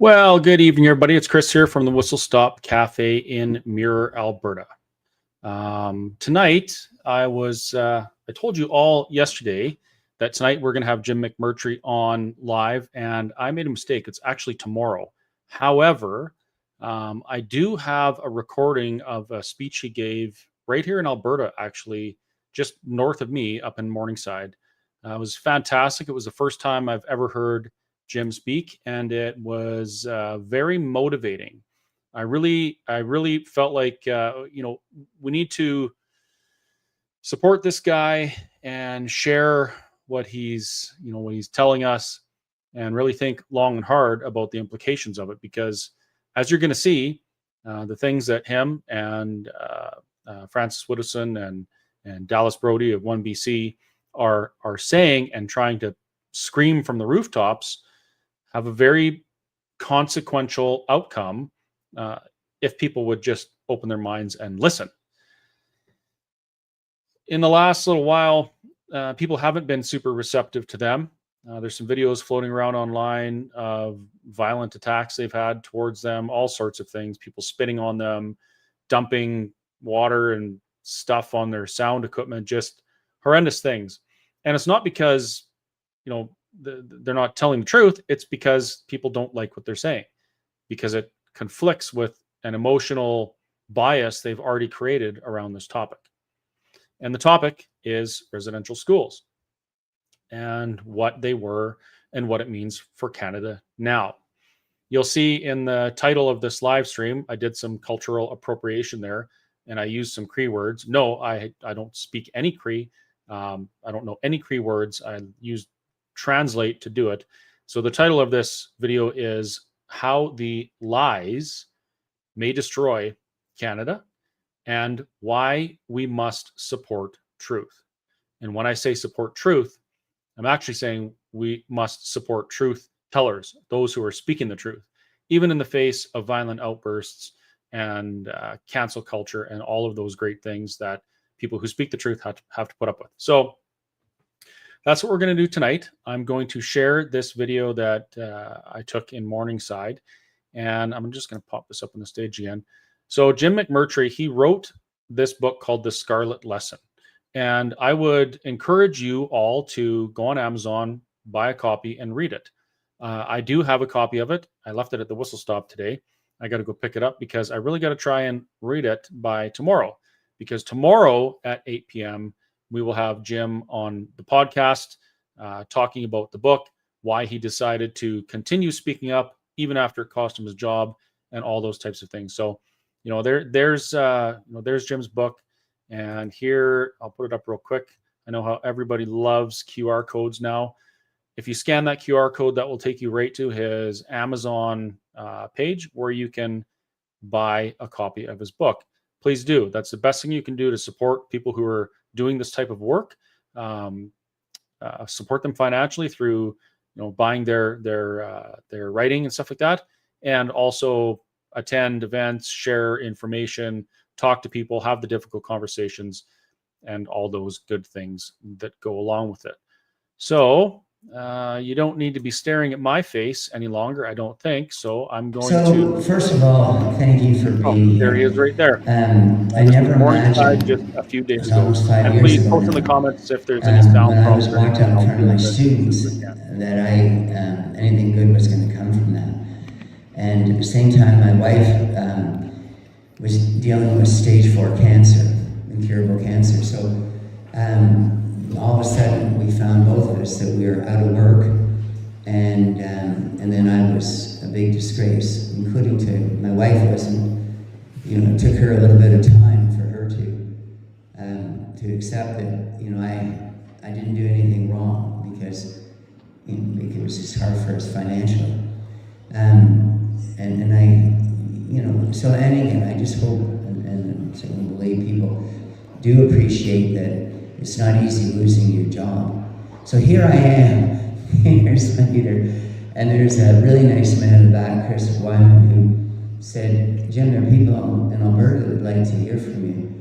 Well, good evening, everybody. It's Chris here from the Whistle Stop Cafe in Mirror, Alberta. Tonight, I told you all yesterday that tonight we're going to have Jim McMurtry on live, and I made a mistake. It's actually tomorrow. However, I do have a recording of a speech he gave right here in Alberta, actually, just north of me up in Morningside. It was fantastic. It was the first time I've ever heard Jim speak, and it was very motivating. I really felt like we need to support this guy and share what he's telling us, and really think long and hard about the implications of it. Because as you're going to see, the things that him and Francis Widdowson and Dallas Brody of 1BC are saying and trying to scream from the rooftops have a very consequential outcome if people would just open their minds and listen. In the last little while, people haven't been super receptive to them. There's some videos floating around online of violent attacks they've had towards them, all sorts of things, people spitting on them, dumping water and stuff on their sound equipment, just horrendous things. And it's not because, they're not telling the truth. It's because people don't like what they're saying, because it conflicts with an emotional bias they've already created around this topic. And the topic is residential schools and what they were and what it means for Canada now. You'll see in the title of this live stream, I did some cultural appropriation there, and I used some Cree words. No, I don't speak any Cree. I don't know any Cree words. I used Translate to do it. So the title of this video is How the Lies May Destroy Canada and Why We Must Support Truth. And when I say support truth, I'm actually saying we must support truth tellers, those who are speaking the truth, even in the face of violent outbursts and cancel culture and all of those great things that people who speak the truth have to put up with. So that's what we're going to do tonight. I'm going to share this video that I took in Morningside, and I'm just going to pop this up on the stage again. So Jim McMurtry, he wrote this book called The Scarlet Lesson. And I would encourage you all to go on Amazon, buy a copy, and read it. I do have a copy of it. I left it at the Whistle Stop today. I got to go pick it up because I really got to try and read it by tomorrow. Because tomorrow at 8 p.m., we will have Jim on the podcast talking about the book, why he decided to continue speaking up even after it cost him his job, and all those types of things. So, there's Jim's book, and here I'll put it up real quick. I know how everybody loves QR codes now. If you scan that QR code, that will take you right to his Amazon page where you can buy a copy of his book. Please do. That's the best thing you can do to support people who are doing this type of work. Support them financially through, buying their writing and stuff like that, and also attend events, share information, talk to people, have the difficult conversations, and all those good things that go along with it. So you don't need to be staring at my face any longer, I don't think. So I'm going to. First of all, thank you for being here. There he is, right there. I never imagined just a few days it was ago. almost 5 And years please ago post in the now, comments if there's any sound when I problems was or walked anything. out in I'll front of do my it as students best I can. that anything good was going to come from that. And at the same time, my wife was dealing with stage 4 cancer, incurable cancer. So all of a sudden, we found both of us that we were out of work, and then I was a big disgrace, including to my wife. Wasn't, it took her a little bit of time for her to accept that, I didn't do anything wrong, because it was just hard for us financially. And I, so, and again, I just hope and certainly believe people do appreciate that it's not easy losing your job. So here I am, here's my leader, and there's a really nice man in the back, Chris Wyman, who said, Jim, there are people in Alberta that would like to hear from you.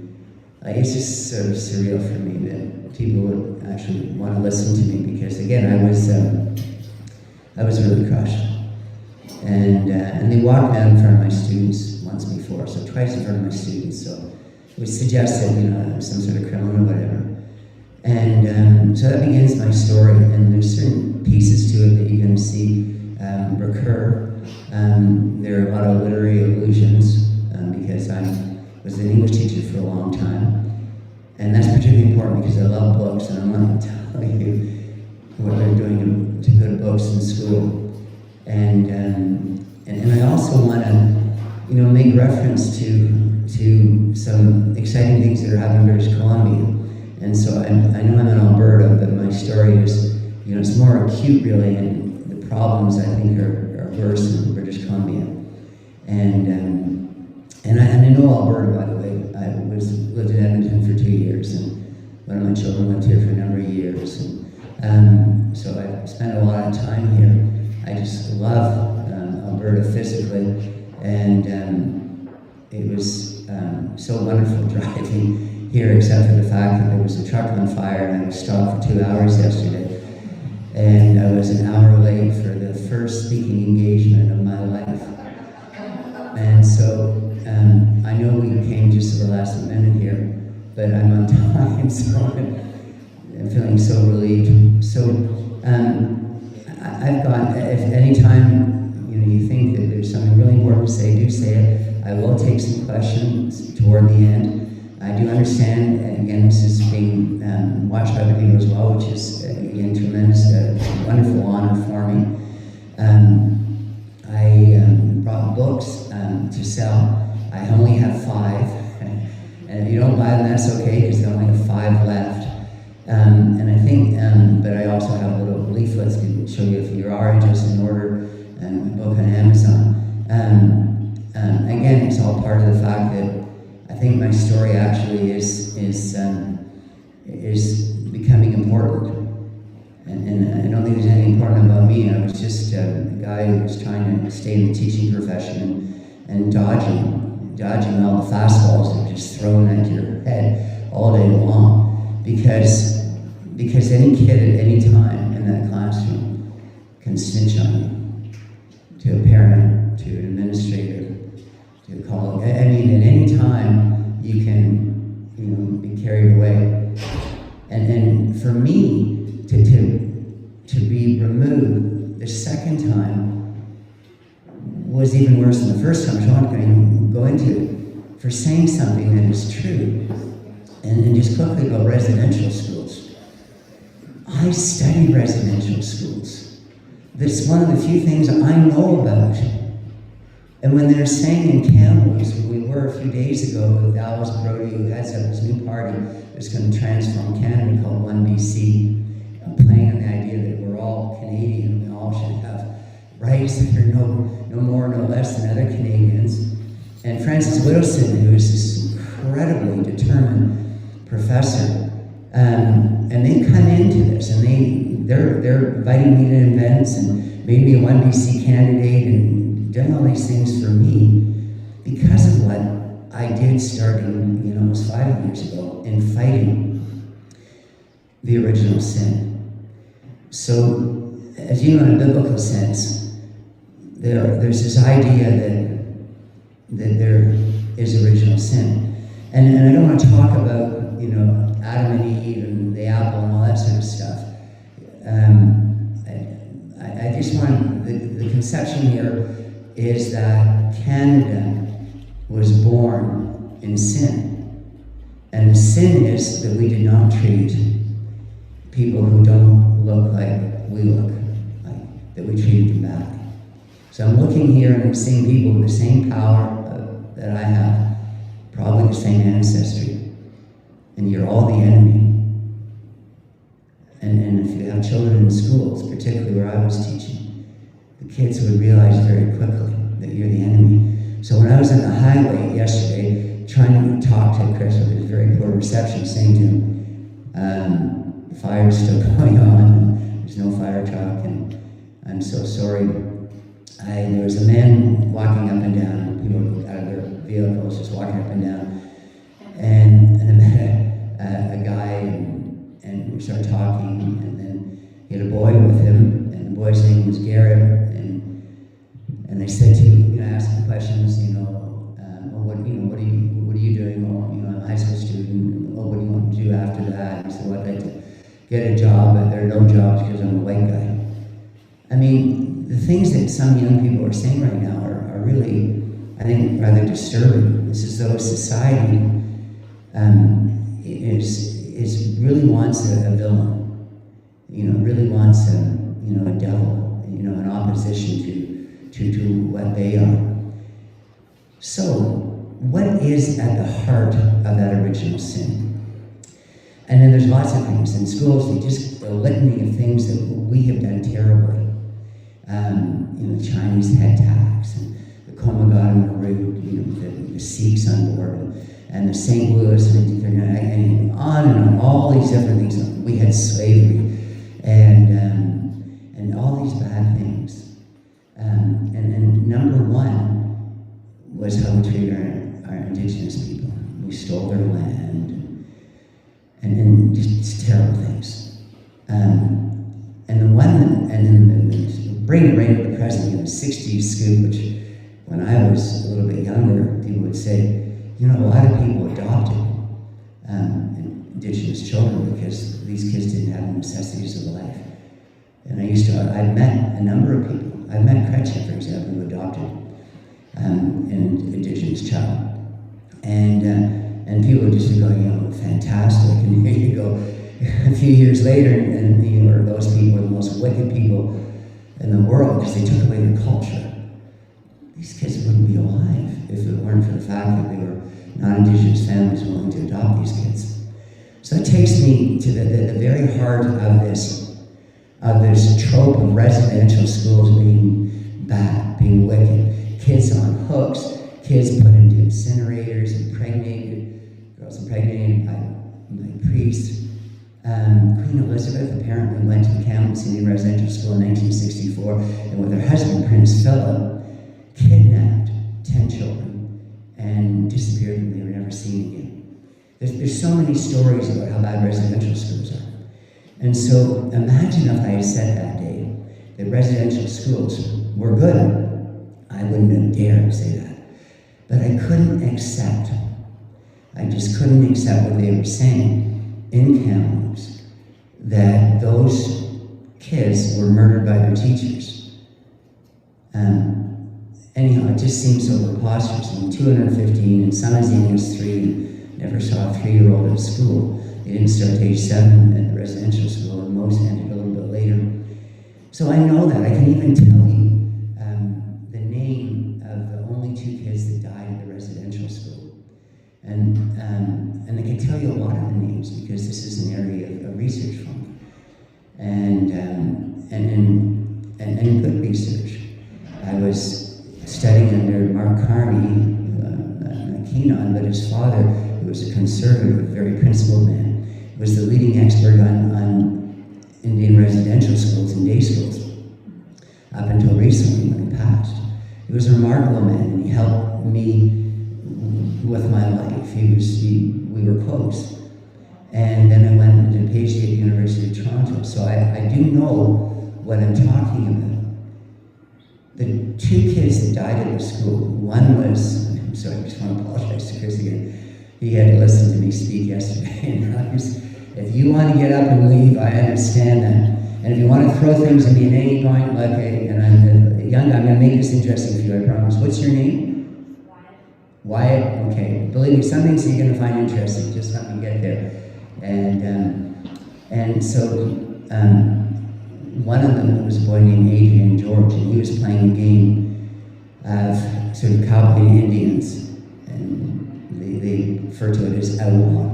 It's just sort of surreal for me that people would actually want to listen to me, because again, I was really crushed. And they walked me out in front of my students once before, so twice in front of my students. So it was suggested, I'm some sort of criminal or whatever. And so that begins my story, and there's certain pieces to it that you're going to see recur. There are a lot of literary allusions because I was an English teacher for a long time. And that's particularly important because I love books, and I'm not going to tell you what they're doing to good books in school. And I also want to, make reference to some exciting things that are happening in British Columbia. And so I know I'm in Alberta, but my story is, it's more acute really, and the problems I think are worse in British Columbia. And I know Alberta, by the way. I lived in Edmonton for 2 years, and one of my children lived here for a number of years. And so I've spent a lot of time here. I just love Alberta physically, and it was so wonderful driving here, except for the fact that there was a truck on fire and I was stopped for 2 hours yesterday. And I was an hour late for the first speaking engagement of my life. And so I know we came just at the last minute here, but I'm on time, so I'm feeling so relieved. So I've got, if any time you think that there's something really important to say, do say it. I will take some questions toward the end. I do understand, and again, this is being watched by other people as well, which is, again, tremendous, wonderful honor for me. I brought books to sell. I only have 5, and if you don't buy them, that's okay, because I only have 5 left. And I think, but I also have little leaflets to show you if you are interested in order, and my book on Amazon. Again, it's all part of the fact that I think my story actually is becoming important. And I don't think there's anything important about me. I was just a guy who was trying to stay in the teaching profession and dodging all the fastballs that are just thrown at your head all day long. Because any kid at any time in that classroom can snitch on you, to a parent, to an administrator, to a colleague. I mean, at any time you can, be carried away. And for me to be removed the second time was even worse than the first time, which I'm not going to go into, for saying something that is true. And just quickly about residential schools. I study residential schools. That's one of the few things I know about. And when they're saying in Kamloops, where we were a few days ago with Alice Brody, who heads up this new party that's going to transform Canada called 1BC, playing on the idea that we're all Canadian, we all should have rights that are no more, no less than other Canadians. And Francis Whittleson, who is this incredibly determined professor, and they come into this, and they're inviting me to events and made me a 1BC candidate and done all these things for me because of what I did starting almost 5 years ago in fighting the original sin. So, as you know, in a biblical sense, there's this idea that there is original sin. And I don't want to talk about, Adam and Eve and the apple and all that sort of stuff. I just want, the conception here is that Canada was born in sin. And the sin is that we did not treat people who don't look like we look like, that we treated them badly. So I'm looking here and I'm seeing people with the same power that I have, probably the same ancestry, and you're all the enemy. And if you have children in schools, particularly where I was teaching, the kids would realize very quickly that you're the enemy. So when I was on the highway yesterday, trying to talk to Chris with his very poor reception, saying to him, the fire's still going on, there's no fire truck, and I'm so sorry. There was a man walking up and down, people out of their vehicles just walking up and down, and I met a guy, and we started talking, and then he had a boy with him, and the boy's name was Garrett, and And I said to, ask them questions, what are you doing? Well, I'm a high school student. Well, what do you want to do after that? And I said, well, I'd like to get a job, but there are no jobs because I'm a white guy. I mean, the things that some young people are saying right now are really, I think, rather disturbing. It's as though society is really wants a villain, really wants a devil, in opposition to what they are. So, what is at the heart of that original sin? And then there's lots of things. In schools, they just a litany of things that we have done terribly. Chinese head tax, and the Komagan route, the Sikhs on board, and the St. Louis, and on, all these different things. We had slavery, and all these bad things. And number one was how we treated our indigenous people. We stole their land, and just terrible things. And the one, and then bring it right to the present, the 60s scoop, which when I was a little bit younger, people would say, a lot of people adopted indigenous children because these kids didn't have the necessities of life. And I've met a number of people. I've met Cree, for example, who adopted an indigenous child. And people would just go, fantastic. And here you go, a few years later, and those people were the most wicked people in the world because they took away their culture. These kids wouldn't be alive if it weren't for the fact that they were non-Indigenous families willing to adopt these kids. So that takes me to the very heart of this trope of residential schools being bad, being wicked. Kids on hooks, kids put into incinerators, girls impregnated by priests. Queen Elizabeth apparently went to the Campbell's Indian Residential School in 1964, and with her husband, Prince Philip, kidnapped 10 children and disappeared and they were never seen again. There's so many stories about how bad residential schools are. And so imagine if I had said that day that residential schools were good. I wouldn't have dared say that. But I just couldn't accept what they were saying in Kamloops, that those kids were murdered by their teachers. Anyhow, it just seems so preposterous. 215, and some of them was 3, never saw a 3-year-old at school. They didn't start at age 7 at the residential school, and most ended a little bit later. So I know that. I can even tell you the name of the only 2 kids that died at the residential school. And I can tell you a lot of the names because this is an area of research for me. And good research. I was studying under Mark Carney, not keen on, but his father, who was a conservative, very principled man, was the leading expert on Indian residential schools and day schools up until recently when he passed. He was a remarkable man, and he helped me with my life. We were close. And then I went and did a PhD at the University of Toronto, so I do know what I'm talking about. The 2 kids that died at the school, one was, I'm sorry, I just want to apologize to Chris again. He had to listen to me speak yesterday. And if you want to get up and leave, I understand that. And if you want to throw things at me at any point, okay, and I'm young, I'm going to make this interesting for you, I promise. What's your name? Wyatt, okay. Believe me, some things you're going to find interesting. Just let me get there. And so one of them was a boy named Adrian George, and he was playing a game of sort of cowboy Indians, and they refer to it as outlaw.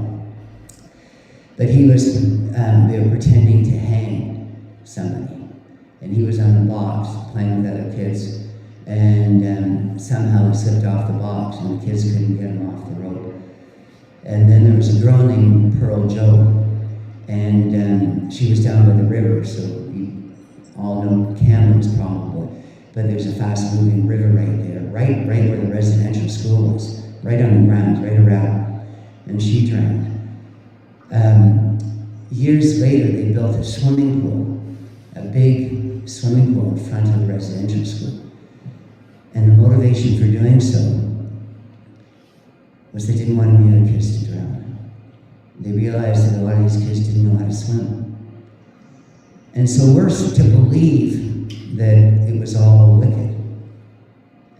But he was, they were pretending to hang somebody, and he was on the box playing with other kids. And somehow he slipped off the box, and the kids couldn't get him off the rope. And then there was a girl named Pearl Joe, and she was down by the river, so you all know Kamloops probably, but there's a fast-moving river right there, right where the residential school was, right on the ground, right around, and she drowned. Years later, they built a swimming pool, a big swimming pool in front of the residential school. And the motivation for doing so was they didn't want any other kids to drown. They realized that a lot of these kids didn't know how to swim. And so we're to believe that it was all wicked.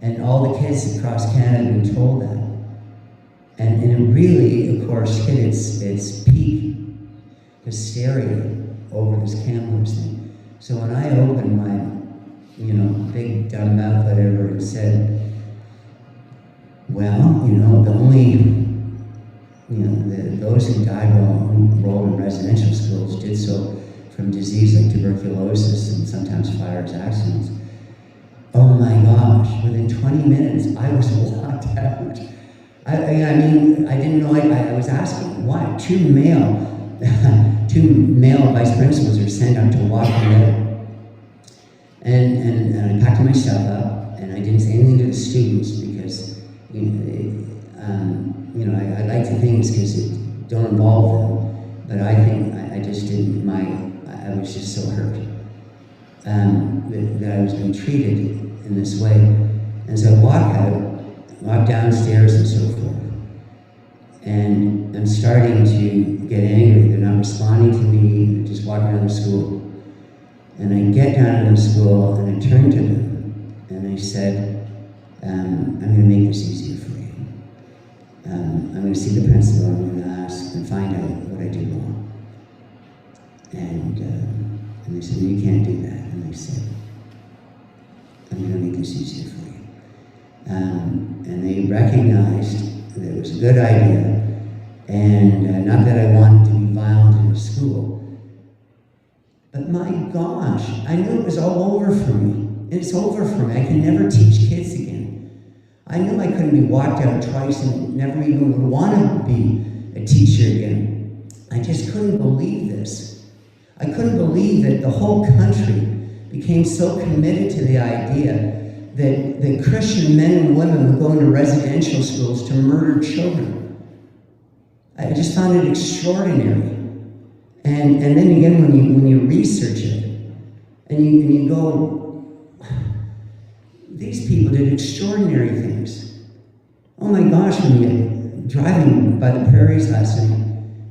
And all the kids across Canada have been told that. And it really, of course, hit its peak hysteria over this Kamloops thing. So when I opened my, big dumb mouth, whatever, and said, well, the only, those who died while enrolled in residential schools did so from disease like tuberculosis and sometimes fires, accidents. Oh my gosh, within 20 minutes, I was walked out. I didn't know, I was asking, why? Two male vice principals are sent out to walk me out. And I packed myself up, and I didn't say anything to the students because, I like to things because it don't involve them, but I think I just didn't, I was just so hurt that I was being treated in this way. And so I walk downstairs and so forth. And I'm starting to get angry. They're not responding to me, they're just walking around the school. And I get down to the school and I turn to them and I said, I'm going to make this easier for you. I'm going to see the principal, I'm going to ask and find out what I did wrong. And they said, no, you can't do that. And I said, I'm going to make this easier for you. And they recognized that it was a good idea, and not that I wanted to be violent in the school, but my gosh, I knew it was all over for me. And it's over for me. I can never teach kids again. I knew I couldn't be walked out twice and never even would want to be a teacher again. I just couldn't believe this. I couldn't believe that the whole country became so committed to the idea that Christian men and women would go into residential schools to murder children. I just found it extraordinary. And then again, when you research it, and you go, these people did extraordinary things. Oh my gosh, when you're driving by the prairies last night,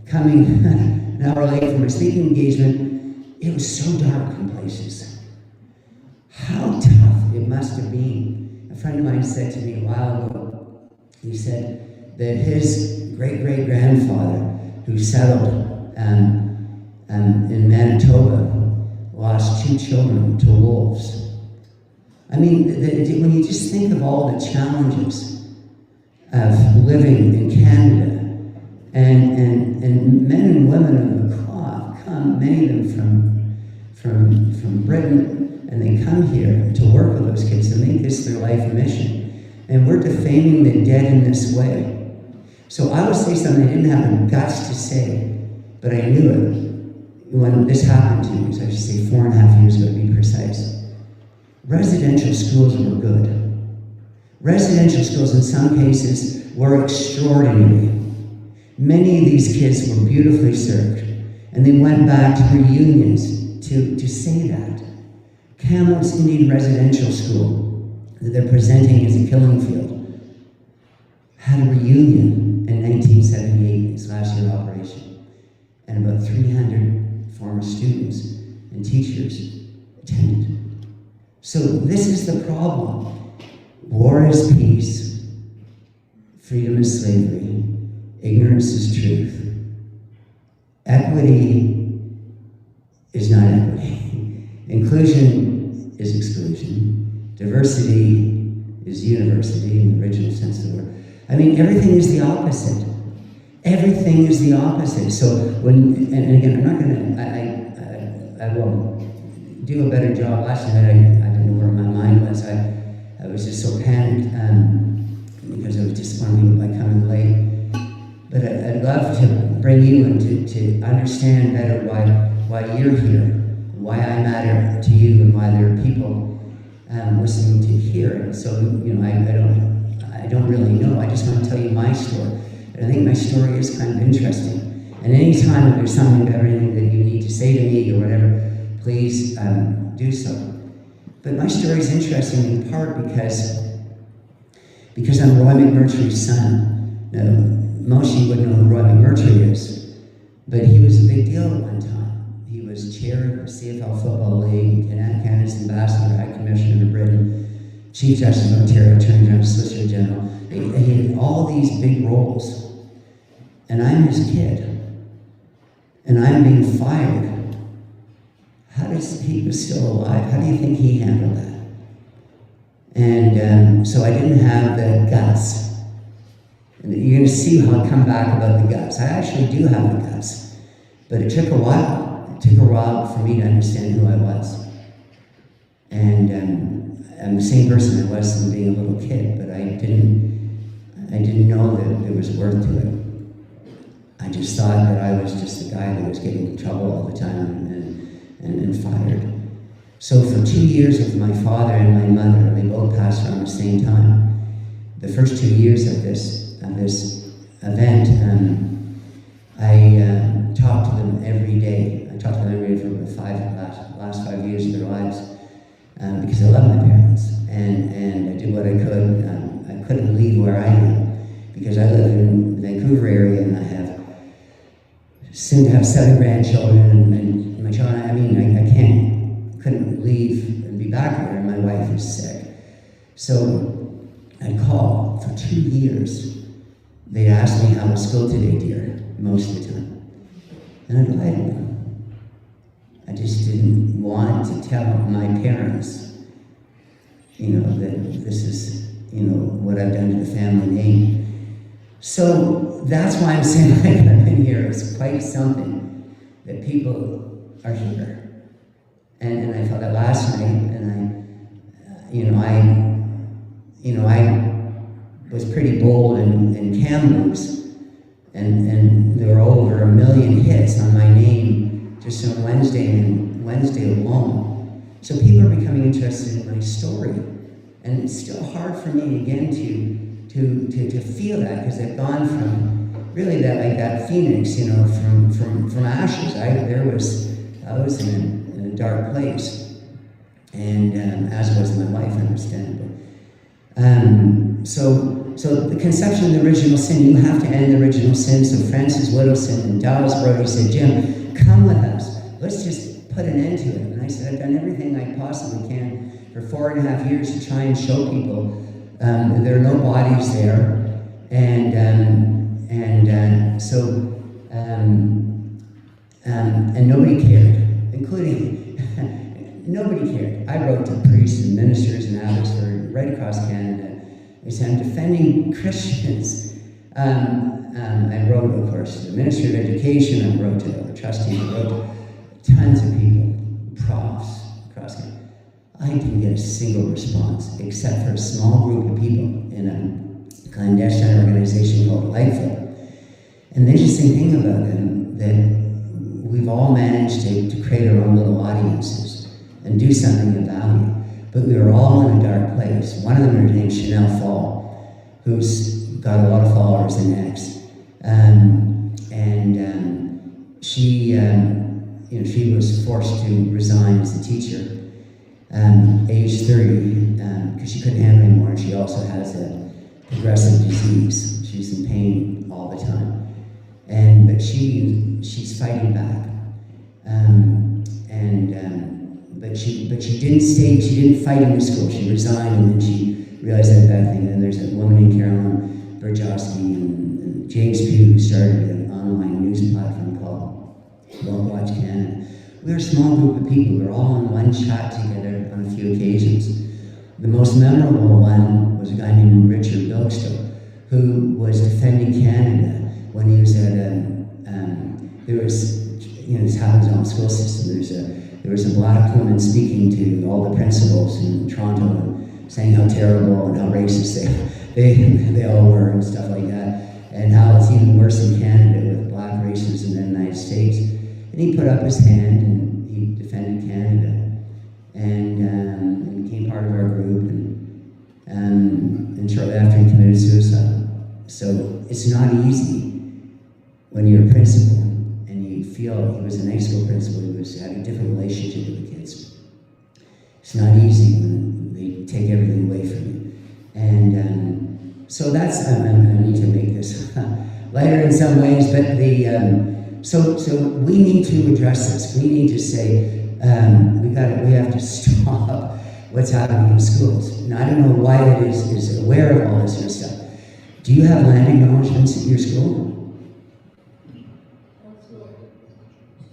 coming an hour late from a speaking engagement, it was so dark in places. How tough it must have been. A friend of mine said to me a while ago, he said that his great-great-grandfather, who settled in Manitoba, lost 2 children to wolves. I mean, when you just think of all the challenges of living in Canada, and men and women of the cloth come, many of them from Britain, and they come here to work with those kids to make this their life mission. And we're defaming the dead in this way. So I would say something I didn't have the guts to say, but I knew it when this happened to me. So I should say 4.5 years ago, to be precise. Residential schools were good. Residential schools in some cases were extraordinary. Many of these kids were beautifully served, and they went back to reunions to say that. Kamloops Indian Residential School, that they're presenting as a killing field, had a reunion in 1978, its last year of operation, and about 300 former students and teachers attended. So this is the problem. War is peace, freedom is slavery, ignorance is truth. Equity is not equity. Inclusion is exclusion. Diversity is university in the original sense of the word. I mean, everything is the opposite. Everything is the opposite. So when, and again, I'm not gonna, I will do a better job. Last night, I didn't know where my mind was. I was just so panicked because I was disappointed by coming late. But I'd love to bring you in to understand better why you're here, why I matter to you, and why there are people listening to hear it. So, I don't really know. I just want to tell you my story. And I think my story is kind of interesting. And anytime if there's something about anything that you need to say to me or whatever, please do so. But my story is interesting in part because because I'm Roy McMurtry's son. Now, most of you wouldn't know who Roy McMurtry is, but he was a big deal at one time. He was chair of the CFL Football League, Canada's ambassador, High Commissioner to Britain, Chief Justice of Ontario, Attorney General, Solicitor General. He had all these big roles. And I'm his kid. And I'm being fired. How does he was still alive? How do you think he handled that? And so I didn't have the guts. And you're going to see how I come back about the guts. I actually do have the guts. But it took a while. It took a while for me to understand who I was. And I'm the same person I was from being a little kid, but I didn't know that there was worth to it. I just thought that I was just the guy that was getting in trouble all the time and fired. So for 2 years with my father and my mother, they both passed around the same time. The first 2 years of this event, I talked to them every day. I talked to them every day for the last 5 years of their lives because I love my parents and I did what I could. I couldn't leave where I am because I live in the Vancouver area and I have soon to have 7 grandchildren and my child. I mean, couldn't leave and be back there, and my wife is sick. So I called for 2 years. They'd ask me, how was school today, dear, most of the time. And I'd lie to them. I just didn't want to tell my parents, that this is, what I've done to the family name. So that's why I'm saying like I'm in here. It's quite something that people are here. And I felt that last night, and I was pretty bold in Kamloops, and there were over 1 million hits on my name just on Wednesday alone. So people are becoming interested in my story, and it's still hard for me again to feel that because I've gone from really that phoenix, from ashes. I was in a dark place, and as was my wife, understandably. So the conception of the original sin, you have to end the original sin. So Francis Whittleson in Dallas Brody said, Jim, come with us. Let's just put an end to it. And I said, I've done everything I possibly can for 4.5 years to try and show people there are no bodies there. And nobody cared, including nobody cared. I wrote to priests and ministers in Abbotsford, right across Canada. I said, I'm defending Christians. I wrote, of course, to the Ministry of Education. I wrote to the trustees. I wrote to tons of people, profs across Canada. I didn't get a single response, except for a small group of people in a clandestine organization called Lightfoot. And the interesting thing about them, that we've all managed to create our own little audiences and do something of value. But we were all in a dark place. One of them is named Chanel Fall, who's got a lot of followers in X. She was forced to resign as a teacher, age 30, because she couldn't handle anymore. And she also has a progressive disease. She's in pain all the time. But she's fighting back. But she didn't stay, she didn't fight in the school. She resigned, and then she realized that bad thing. And then there's a woman named Carolyn Berjowski and James Pugh, who started an online news platform called Watch Canada. We were a small group of people. We were all in one chat together on a few occasions. The most memorable one was a guy named Richard Bilkstow, who was defending Canada when he was at this happens in the school system. There was a black woman speaking to all the principals in Toronto and saying how terrible and how racist they all were and stuff like that, and how it's even worse in Canada with black racism in the United States. And he put up his hand and he defended Canada and became part of our group, and shortly after he committed suicide. So it's not easy when you're a principal and you feel, he was an high school principal, he was having a different relationship with the kids. It's not easy when they take everything away from you. So that's, I need to make this lighter in some ways, but so we need to address this. We need to say, we have to stop what's happening in schools. Now, I don't know why it is aware of all this sort of stuff. Do you have land acknowledgements at your school?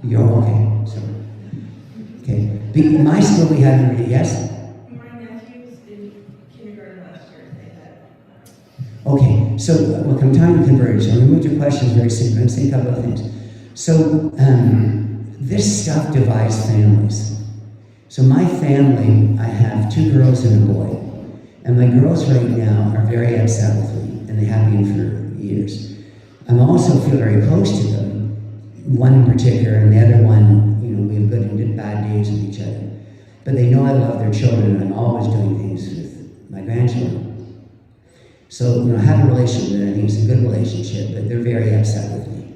You're okay, sorry. Okay. My school, we had already, yes? My nephews in kindergarten last year, they had. Okay, so we'll come time to converge. So I'm going to move to questions very soon. I'm going to say a couple of things. So this stuff divides families. So my family, I have 2 girls and a boy. And my girls right now are very upset with me, and they have been for years. I also feel very close to them, one in particular, and the other one, we have good and bad days with each other. But they know I love their children, and I'm always doing things with my grandchildren. So, I have a relationship that I think is a good relationship, but they're very upset with me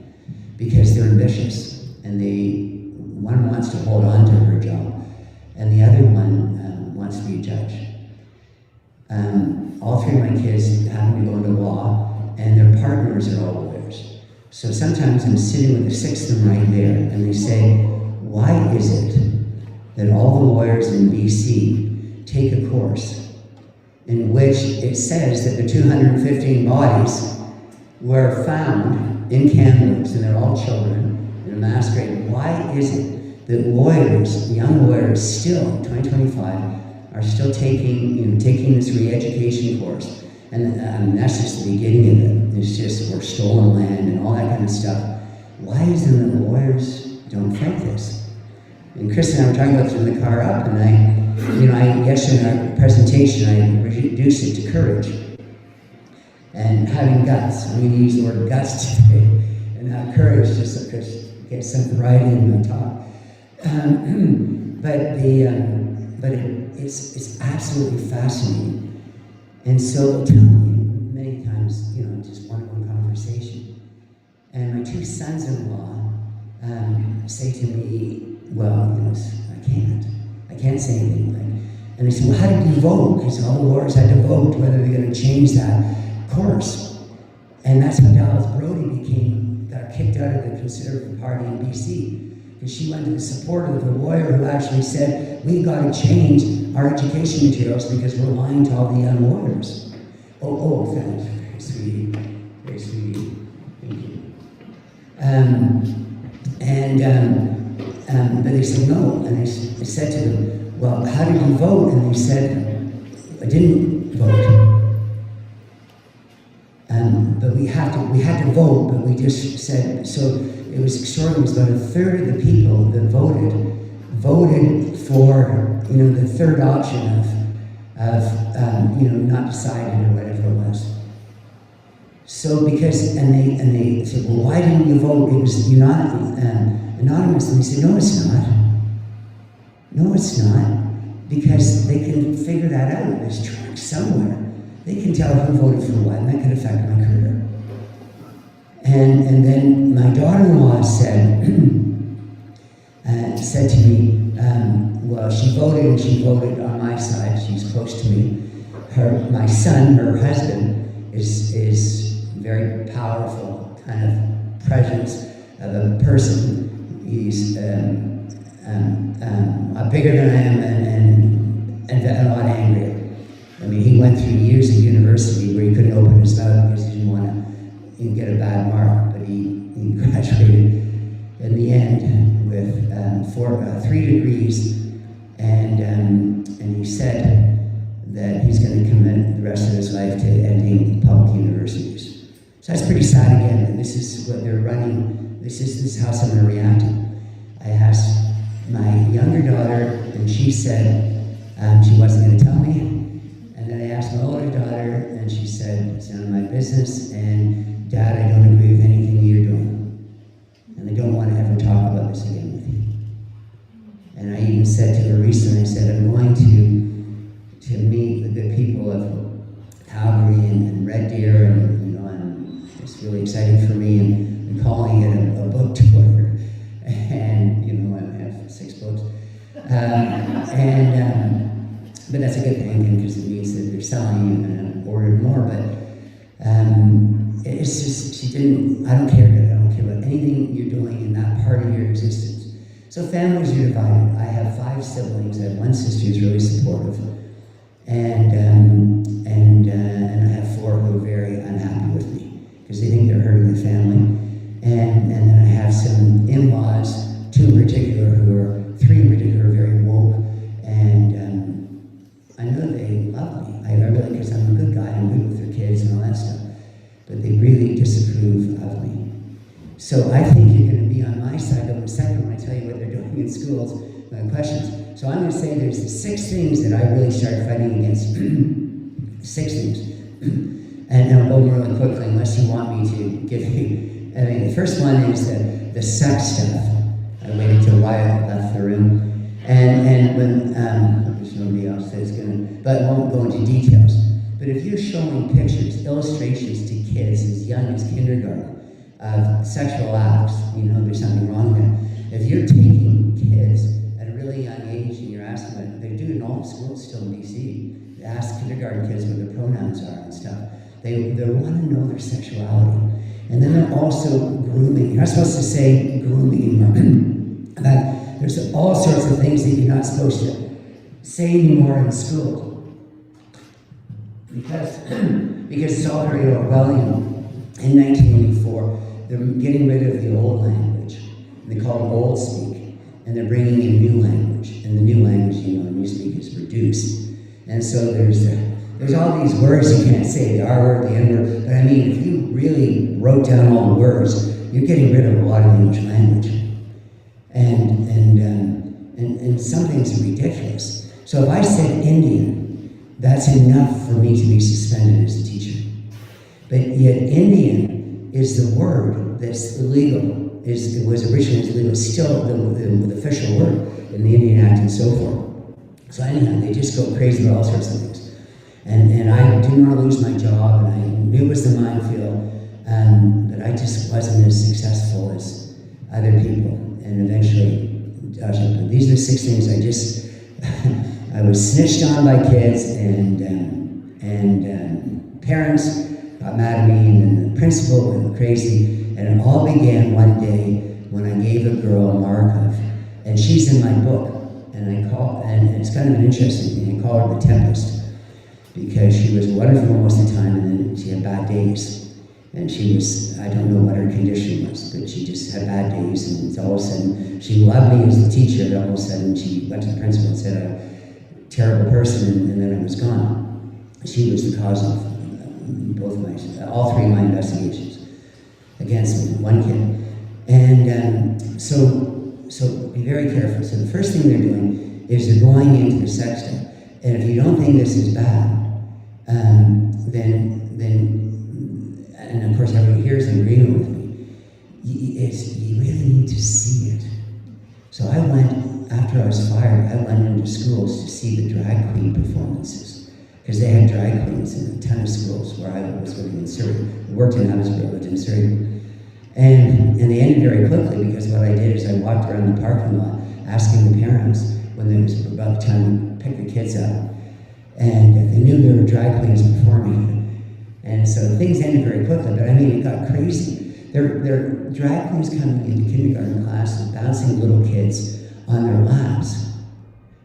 because they're ambitious, and one wants to hold on to her job, and the other one wants to be a judge. All 3 of my kids happen to go into law, and their partners are all lawyers. So sometimes I'm sitting with the 6 of them right there, and they say, why is it that all the lawyers in BC take a course in which it says that the 215 bodies were found in Kamloops, and they're all children in a mass grave? Why is it that lawyers, young lawyers, still in 2025, are still taking this re-education course? And that's just the beginning of it. It's just, we're stolen land and all that kind of stuff. Why is it that lawyers don't fight this? And Chris and I were talking about this in the car up, and I yesterday in our presentation, I reduced it to courage. And having guts. I'm going to use the word guts today, and not courage, just so Chris gets some variety in my talk. But it's absolutely fascinating. And so tell me many times, just one-on-one conversation. And my 2 sons-in-law say to me, well, I can't say anything. And they say, well, how did you vote? Because all the lawyers had to vote whether they're going to change that course. And that's how Dallas Brody got kicked out of the Conservative Party in BC. Because she went to the support of the lawyer who actually said, we've got to change our education materials because we're lying to all the young lawyers. Oh, thanks. Very sweet. Very sweet. Thank you. But they said no, and I said to them, well, how did you vote? And they said, I didn't vote. But we had to vote, but we just said, so it was extraordinary. It was about 1/3 of the people that voted for, the third option of not decided or whatever it was. So because, and they said, well, why didn't you vote? It was anonymous. And we said, no, it's not. No, it's not. Because they can figure that out. There's tracks somewhere. They can tell who voted for what, and that could affect my career. And then my daughter-in-law said to me, well, she voted on my side. She's close to me. My son, her husband, is very powerful kind of presence of a person. He's bigger than I am and a lot angrier. I mean, he went through years of university where he couldn't open his mouth because he didn't want to get a bad mark, but he graduated in the end with 3 degrees, and he said that he's going to commit the rest of his life to ending public universities. So that's pretty sad again, and this is what they're running, this is how some are reacting. I asked my younger daughter, and she said she wasn't going to tell me. And then I asked my older daughter, and she said, it's none of my business, and Dad, I don't agree with anything you're doing. And I don't want to ever talk about this again with you. And I even said to her recently, I said, I'm going to meet the good people of Calgary and Red Deer, and it's really exciting for me, and I'm calling it a book tour. And, I have 6 books. But that's a good thing because it means that they're selling and ordered more. It's just, she didn't, I don't care about anything you're doing in that part of your existence. So families are divided. I have 5 siblings. I have one sister who's really supportive. And I have 4 who are very unhappy with me because they think they're hurting the family. And then I have some in-laws, 2 in particular three in particular are very woke. And I know they love me. I really, because I'm a good guy, I'm good with their kids and all that stuff. But they really disapprove of me. So I think you're going to be on my side in a second when I tell you what they're doing in schools, my questions. So I'm going to say there's the 6 things that I really started fighting against. 6 things. And I'll go really quickly unless you want me to give you. I mean, the first one is the sex stuff. I waited till Wyatt left the room. And when, there's nobody else that's going to, but I won't go into details. But if you're showing pictures, illustrations to kids as young as kindergarten of sexual acts, you know there's something wrong there. If you're taking kids at a really young age and you're asking them, they do it in all the schools still in BC, they ask kindergarten kids what their pronouns are and stuff. They want to know their sexuality. And then they're also grooming. You're not supposed to say grooming anymore. That there's all sorts of things that you're not supposed to say anymore in school. Because it's all very Orwellian. In 1984, they're getting rid of the old language. They call it old speak. And they're bringing in new language. And the new language, you know, new speak is reduced. And so there's all these words you can't say, the R word, the N word. But I mean, if you really wrote down all the words, you're getting rid of a lot of the English language. And some things are ridiculous. So if I said Indian, that's enough for me to be suspended as a teacher. But yet Indian is the word that's illegal. It was originally illegal. It's still the official word in the Indian Act and so forth. So anyhow, they just go crazy about all sorts of things. And I didn't want to lose my job, and I knew it was the minefield, but I just wasn't as successful as other people. And eventually, these are the 6 things I just, I was snitched on by kids, and parents got mad at me, and then the principal went crazy, and it all began one day when I gave a girl Markov, and she's in my book, and it's kind of an interesting thing. I call her the Tempest, because she was wonderful most of the time, and then she had bad days. And she was, I don't know what her condition was, but she just had bad days, and all of a sudden, she loved me as the teacher, but all of a sudden she went to the principal and said, a terrible person, and then it was gone. She was the cause of all 3 of my investigations against me, one kid. And so be very careful. So the first thing they're doing is they're going into the sex stuff. And if you don't think this is bad, then and of course everybody here is agreeing with me, you really need to see it. So I went, after I was fired, I went into schools to see the drag queen performances. Because they had drag queens in a ton of schools where I was living in Surrey. I worked in Abbotsford, lived in Surrey. And they ended very quickly, because what I did is I walked around the parking lot asking the parents when it was about the time to pick the kids up. And they knew there were drag queens performing. And so things ended very quickly, but I mean, it got crazy. There are drag queens coming into kindergarten classes, bouncing little kids on their laps.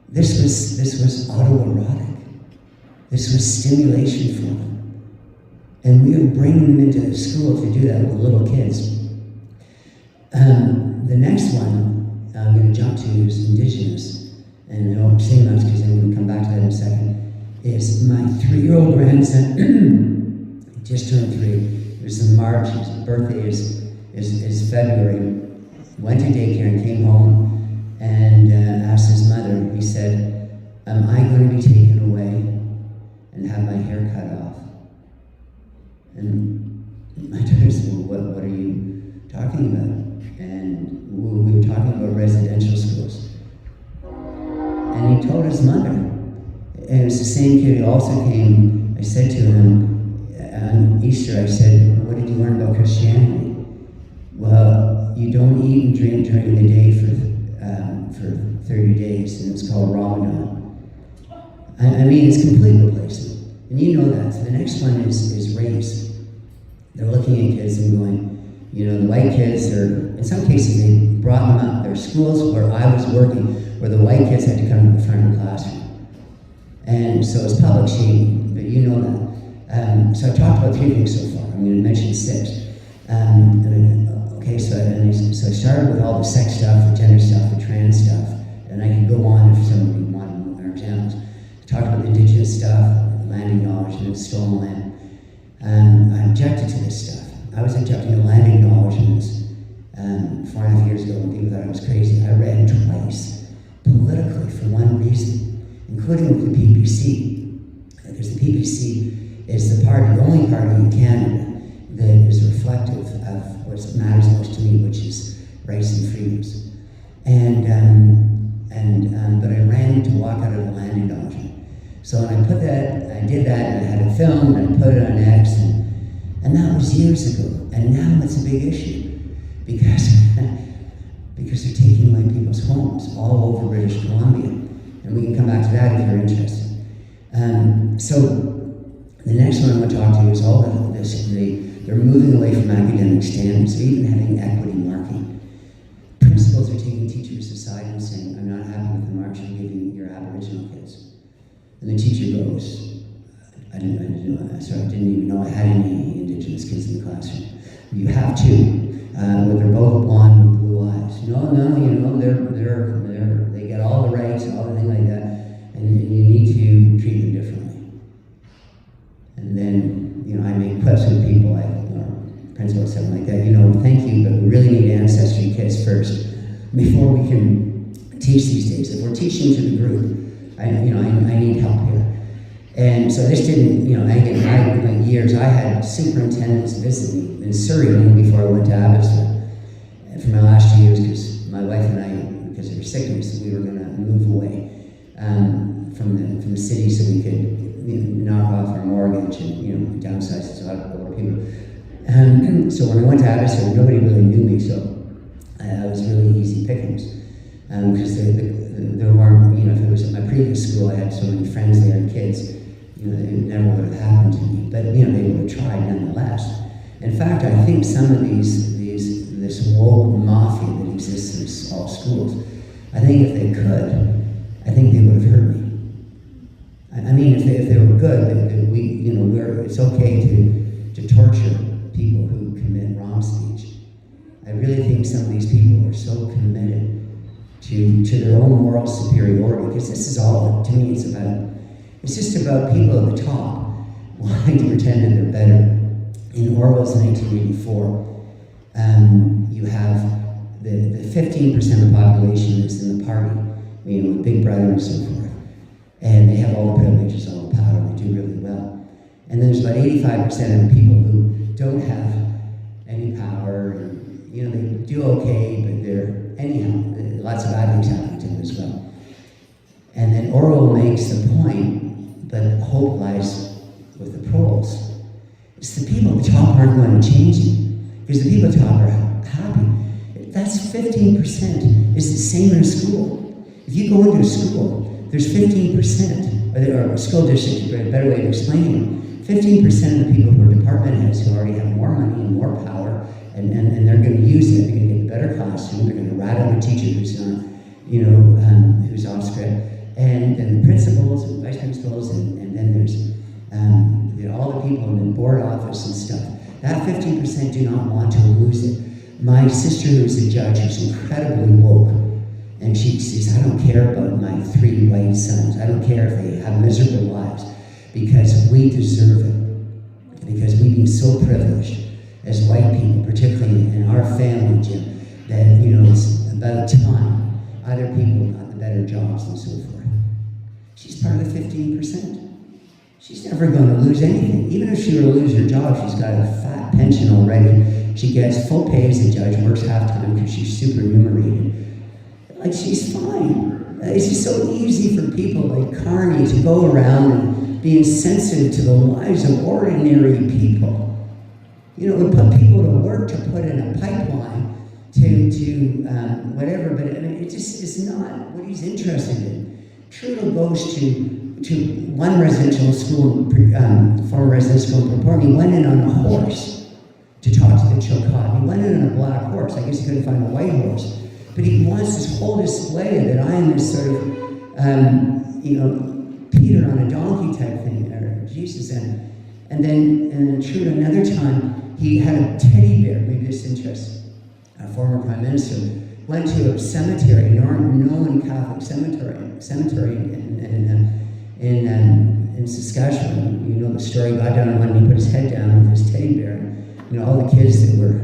This was autoerotic. This was stimulation for them. And we were bringing them into the school to do that with little kids. The next one I'm going to jump to is Indigenous. And I won't say much because I'm going to come back to that in a second. Is my 3-year-old grandson, just turned 3. It was in March. His birthday is February. Went to daycare and came home and asked his mother. He said, "Am I going to be taken away and have my hair cut off?" And my daughter said, "Well, what are you talking about?" And we were talking about residential schools. And he told his mother. And it was the same kid who also came. I said to him, on Easter, I said, "What did you learn about Christianity?" "Well, you don't eat and drink during the day for 30 days, and it's called Ramadan." I mean, it's complete replacement. And you know that. So the next one is race. they're looking at kids and going, the white kids are, in some cases they brought them up. There are schools where I was working where the white kids had to come to the front of the classroom. And so it's public shaming, but you know that. So I talked about 3 things so far. I'm going to mention 6. So I started with all the sex stuff, the gender stuff, the trans stuff, and I could go on if somebody wanted more examples. I talked about the indigenous stuff, land acknowledgement, stolen land. I objected to this stuff. I was objecting to land acknowledgements 4.5 years ago when people thought I was crazy. I ran twice, politically, for one reason, including with the PPC. Because the PPC is the only party in Canada that is reflective of what matters most to me, which is rights and freedoms. But I ran to walk out of the land acknowledgement. So I did that, and I had it filmed, and I put it on X, and that was years ago. And now it's a big issue because they're taking white people's homes all over British Columbia. And we can come back to that if you're interested. So the next one I want to talk to you is all of this. They're moving away from academic standards. They're even having equity marking. Principals are taking teachers aside and saying, I'm not happy with the mark you're giving your Aboriginal kids. And the teacher goes, I didn't even know I had any Indigenous kids in the classroom. You have 2, but they're both blonde with blue eyes. No, they get all the rights and all the things like that, and you need to treat them differently. And then, I make quips with people, principal said like that, thank you, but we really need ancestry kits first before we can teach these days. If we're teaching to the group, I need help here. And so this didn't, again, in my years, I had superintendents visit me in Surrey long before I went to Abbotsford for my last 2 years, because my wife and I, because of her sickness, we were going to move away from the city so we could knock off our mortgage and downsize to a lot of people. So when I went to Abbotsford, nobody really knew me, so I was really easy pickings. Because there weren't, if it was at my previous school, I had so many friends there and kids, it never would have happened to me. But, they would have tried nonetheless. In fact, I think some of this woke mafia that exists in all schools, I think if they could, I think they would have heard me. I mean, if they were good, that it's okay to torture people who commit wrong speech. I really think some of these people are so committed to their own moral superiority, because this is all, to me, it's just about people at the top wanting to pretend that they're better. In Orwell's 1984, you have the 15% of the population that's in the party, with Big Brother and so forth. And they have all the privileges, all the power, they do really well. And then there's about 85% of the people who don't have any power, and they do okay, but lots of bad things happen to them as well. And then Orwell makes the point that hope lies with the proles. It's the people at the top aren't going to change it, because the people at the top are happy. That's 15%. It's the same in a school. If you go into a school, there's 15%, or a school district, a better way of explaining it, 15% of the people who are department heads who already have more money and more power, and they're going to use it. They're going to get a better classroom. They're going to rat out a teacher who's not, who's off script. And then the principals and vice principals, and then there's all the people in the board office and stuff. That 15% do not want to lose it. My sister, who's a judge, is incredibly woke. And she says, I don't care about my 3 white sons. I don't care if they have miserable lives, because we deserve it. Because we've been so privileged as white people, particularly in our family, Jim, that, it's about time other people got the better jobs and so forth. She's part of the 15%. She's never going to lose anything. Even if she were to lose her job, she's got a fat pension already. She gets full pay as a judge, works half-time because she's superannuated. She's fine. It's just so easy for people like Carney to go around and be insensitive to the lives of ordinary people. We put people to work to put in a pipeline to whatever, but it just is not what he's interested in. Trudeau goes to one residential school, former residential school in Port. He went in on a horse. Chilcot. He went in on a black horse. I guess he couldn't find a white horse. But he wants this whole display that I am this sort of, Peter on a donkey type thing, or Jesus. And then true, another time, he had a teddy bear, maybe this interests a former prime minister, went to a cemetery, a known Catholic cemetery in Saskatchewan. You know the story. He got down on one knee, put his head down with his teddy bear. And, all the kids that were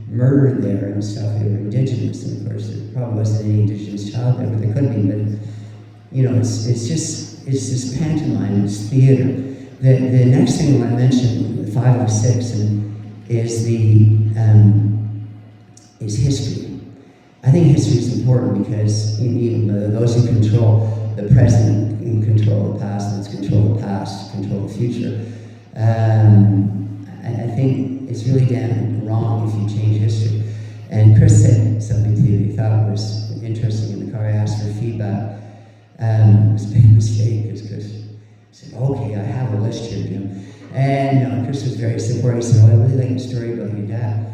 murdered there and stuff, they were Indigenous, and of course there probably wasn't any Indigenous child there, but there could be. But it's this pantomime, it's theater. The next thing I want to mention, the 506, is history. I think history is important because those who control the present can control the past, and let's control the past, control the future. I think it's really damn wrong if you change history. And Chris said something to you he thought was interesting in the car. I asked for feedback. It was a big mistake because Chris said, okay, I have a list here, Jim. And Chris was very supportive. He said, I really like the story about your dad.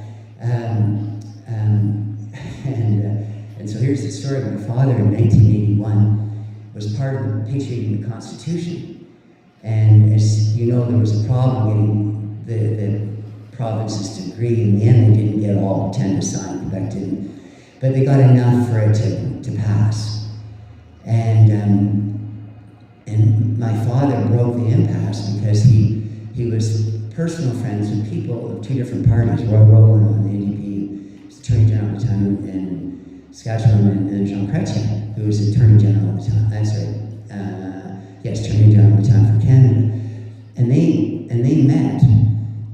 And so here's the story. My father in 1981 was part of negotiating the Constitution. And as you know, there was a problem getting the provinces to agree. In the end, they didn't get all 10 to sign. Quebec didn't. But they got enough for it to pass. And my father broke the impasse because he was personal friends with people of two different parties, Roy Rowland on the NDP, was Attorney General at the time in Saskatchewan, and Jean Chrétien, who was Attorney General at the time. Attorney General at the time for Canada. And they met,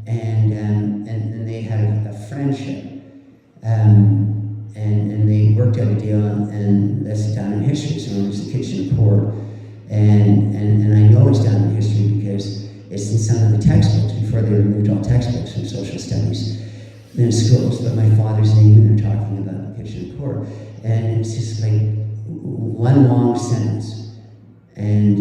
and they had a friendship, and they worked out a deal, and that's down in history. So it was the kitchen court, and I know it's down in history because it's in some of the textbooks before they removed all textbooks from social studies in schools. But my father's name when they're talking about the kitchen court, and it's just like one long sentence, and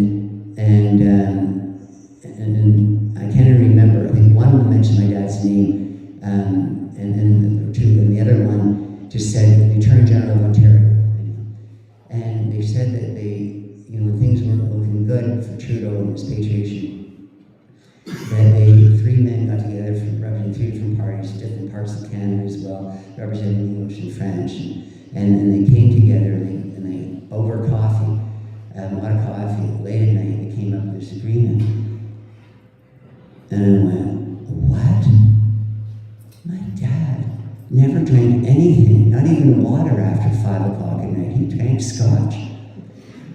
I can't even remember. I think one of them mentioned my dad's name, and the other one just said the Attorney General of Ontario. And they said that when things weren't looking good for Trudeau and his patriation, that three men got together from representing three different parties, different parts of Canada as well, representing English and French, and they came together and they over coffee, a lot of coffee, late at night, they came up with this agreement. And I went, what? My dad never drank anything, not even water after 5 o'clock at night. He drank scotch.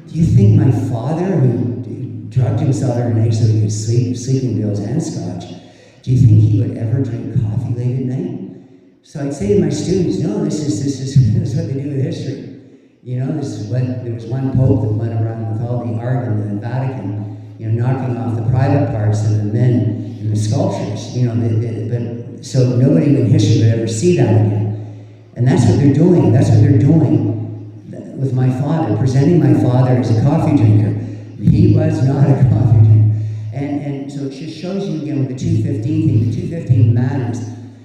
Do you think my father, who drugged himself every night so he could sleep, sleeping pills and scotch, do you think he would ever drink coffee late at night? So I'd say to my students, no, this is what they do with history. This is what, there was one pope that went around with all the art in the Vatican, knocking off the private parts of the men in the sculptures, but so nobody in history would ever see that again. And that's what they're doing. That's what they're doing with my father, presenting my father as a coffee drinker. He was not a coffee drinker. And so it just shows you again with the 215 thing, the 215 matters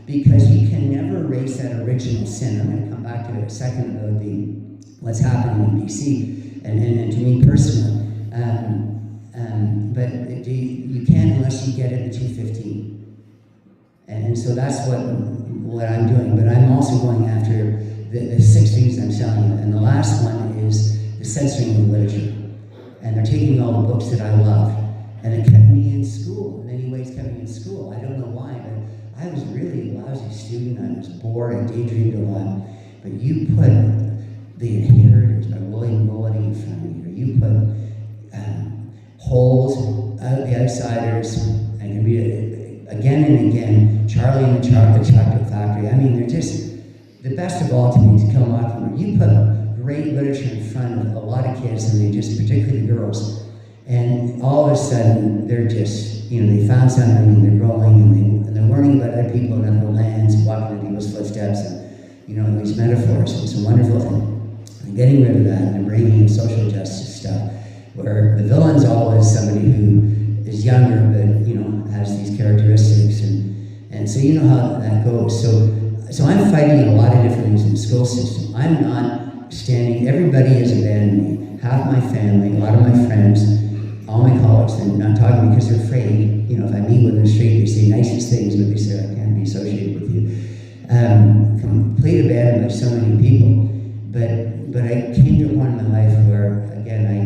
because you can never erase that original sin. I'm going to come back to it in a second about what's happening in BC and to me personally. But you can't unless you get it in 215. And so that's what I'm doing. But I'm also going after the 6 things I'm selling. And the last one is the censoring of literature. And they're taking all the books that I love. And it kept me in school. In many ways, kept me in school. I don't know why, but I was really a lousy student. I was bored. I daydreamed a lot. But you put The Inheritors by William Golding in front of you. You put Holes, The Outsiders. I can read it again and again. Charlie and the Chocolate Factory. I mean, they're just the best of all to me. To Kill a Mockingbird. You put great literature in front of a lot of kids, and they just, particularly girls, and all of a sudden they're just, they found something and they're growing and they're learning about other people in other lands, walking in people's footsteps, and these metaphors. It's a wonderful thing. And getting rid of that and bringing in social justice stuff, where the villain's always somebody who is younger but has these characteristics, And so you know how that goes. So I'm fighting a lot of different things in the school system. I'm not standing, everybody has abandoned me. Half my family, a lot of my friends, all my colleagues, they're not talking because they're afraid. You know, if I meet with them in the street, they say nicest things, but they say, I can't be associated with you. Complete abandonment by so many people. But I came to a point in my life where, again, I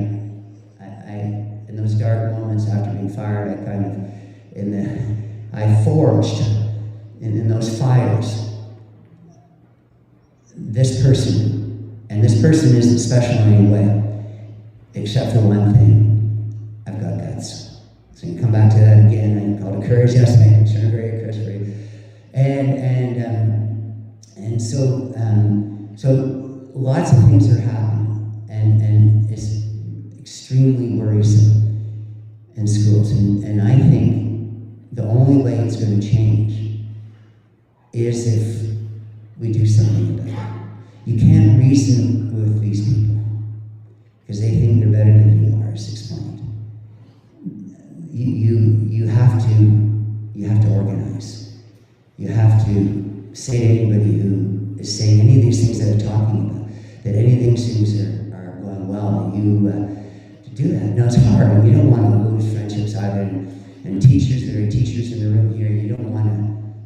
in those dark moments after being fired, I forged in those fires this person, and this person isn't special in any way, except for one thing: I've got guts. So you can come back to that again. I call it courage, yes, man. Sure, very courage, and so lots of things are happening, and it's extremely worrisome in schools. And I think the only way it's going to change is if we do something about it. You can't reason with these people because they think they're better than you are, as explained. You have to organize. You have to say to anybody who is saying any of these things that I'm talking about, that any of these things are going well, that you to do that. Now it's hard, and you don't want to lose friendships either. And teachers, there are teachers in the room here, you don't want to,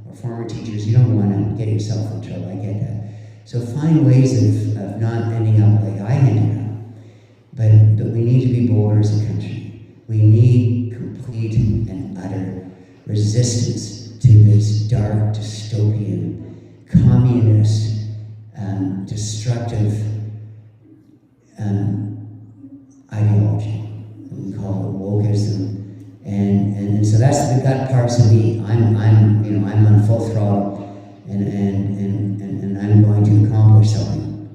or former teachers, you don't want to get yourself in trouble, I get that. So find ways of not ending up like I ended up. But we need to be bolder as a country. We need complete and utter resistance to this dark, dystopian, communist, destructive ideology. We call it wokeism. And so that's the gut parts of me. I'm on full throttle, and I'm going to accomplish something.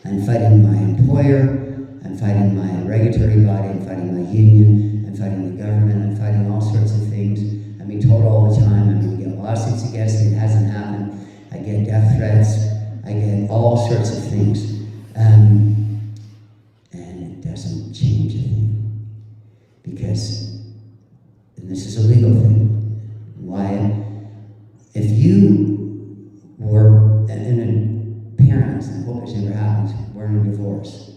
I'm fighting my employer, I'm fighting my regulatory body, I'm fighting my union, I'm fighting the government, I'm fighting all sorts of things. I'm being told all the time, I'm going to get lawsuits against me. It hasn't happened. I get death threats, I get all sorts of things. And it doesn't change a thing. Because, and this is a legal thing, why, if you were, and parents, and I hope this never happens, were in a divorce,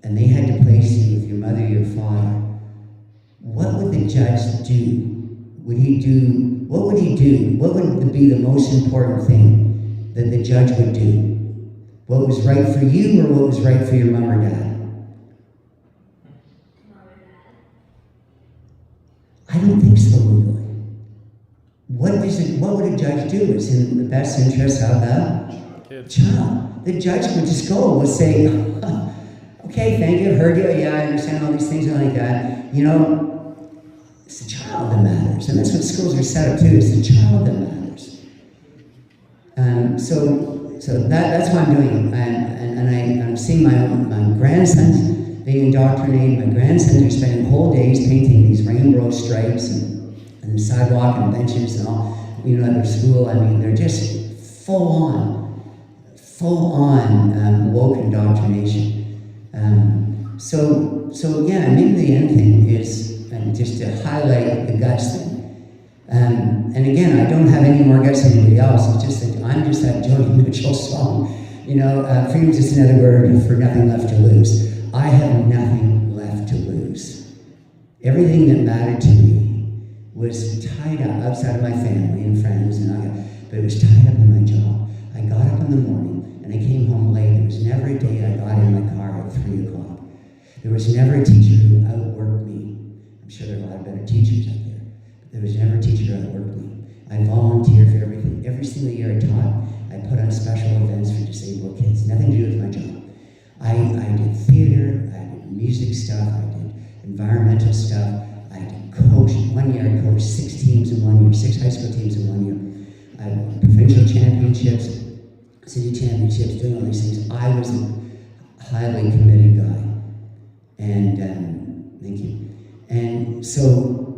and they had to place you with your mother or your father, what would the judge do? What would he do? What would be the most important thing that the judge would do? What was right for you, or what was right for your mom or dad? I don't think so legally. What would a judge do? It's in the best interest of the child. The judge would just go and say, okay, thank you, I've heard you, yeah, I understand all these things and like that. You know, it's the child that matters. And that's what schools are set up to, it's the child that matters. So that's what I'm doing. And I'm seeing my grandsons being indoctrinated. My grandsons are spending whole days painting these rainbow stripes and the sidewalk and benches and all, at their school. I mean, they're just full on woke indoctrination. So again, maybe the end thing is just to highlight the guts thing. And again, I don't have any more guts than anybody else. It's just that I'm just that Joni Mitchell song. Freedom's just another word for nothing left to lose. I have nothing left to lose. Everything that mattered to me was tied up outside of my family and friends, but it was tied up in my job. I got up in the morning and I came home late. There was never a day I got in my car at 3 o'clock. There was never a teacher who outworked me. I'm sure there are a lot of better teachers out there, but there was never a teacher who outworked me. I volunteered for everything. Every single year I taught, I put on special events for disabled kids. Nothing to do with my job. I did theater, I did music stuff, I did environmental stuff, I did coach. One year I coached 6 teams in 1 year, 6 high school teams in 1 year. I won provincial championships, city championships, doing all these things. I was a highly committed guy. And thank you. And so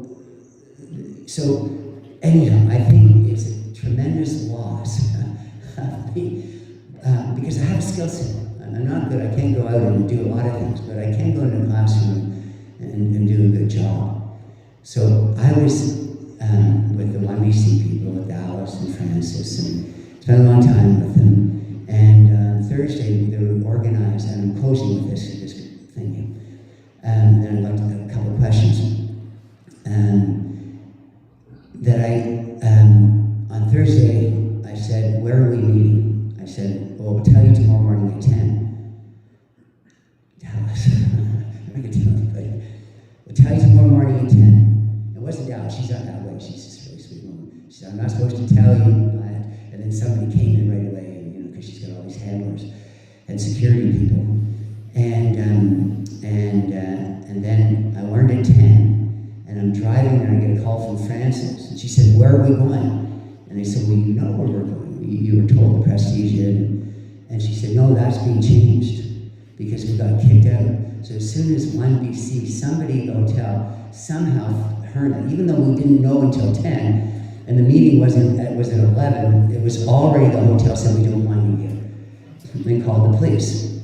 anyhow, I think it's a tremendous loss because I have a skill set. I'm not good. I can't go out and do a lot of things, but I can go into a classroom and do a good job. So I was with the 1BC people, with Dallas and Francis, and spent a long time with them. And Thursday they were organized, and I'm closing with this thing here. And then I'd like to have a couple of questions. On Thursday, I said, where are we meeting? I said, well, we'll tell you tomorrow morning at 10. Dallas. I can tell anybody. We'll tell you tomorrow morning at 10. It wasn't Dallas. She's not that way. She's just a really sweet woman. She said, I'm not supposed to tell you. And then somebody came in right away, because she's got all these handlers and security people. And then I learned at 10, and I'm driving there, and I get a call from Frances, and she said, where are we going? And I said, well, you know where we're going. You were told the Prestige did. And she said, no, that's being changed because we got kicked out. So as soon as 1BC, somebody at the hotel somehow heard that, even though we didn't know until 10, and the meeting was at 11, it was already the hotel said, we don't want you here. They called the police.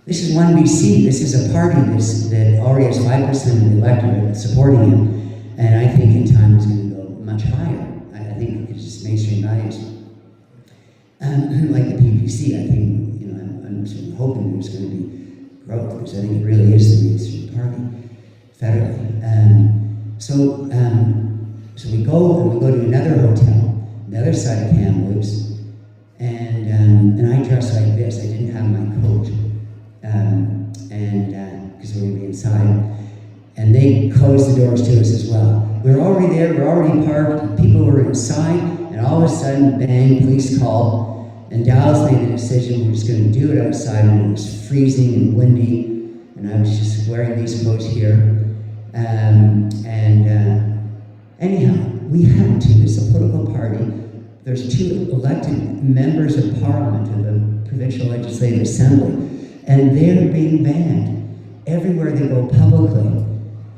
This is 1BC. This is a party that already has 5% of the electorate supporting him. And I think in time it's going to go much higher. I think it's just mainstream values. Like the PPC, I think, I'm sort of hoping there's going to be growth, because I think it really is the mainstream party, federally. So we go to another hotel, the other side of Kamloops, and I dressed like this. I didn't have my coat, because we're going to be inside. And they closed the doors to us as well. We were already there, we were already parked, people were inside, and all of a sudden, bang, police called, and Dallas made the decision we're just going to do it outside, and it was freezing and windy, and I was just wearing these clothes here. Anyhow, we had to, this is a political party, there's 2 elected members of parliament of the provincial legislative assembly, and they're being banned everywhere they go publicly.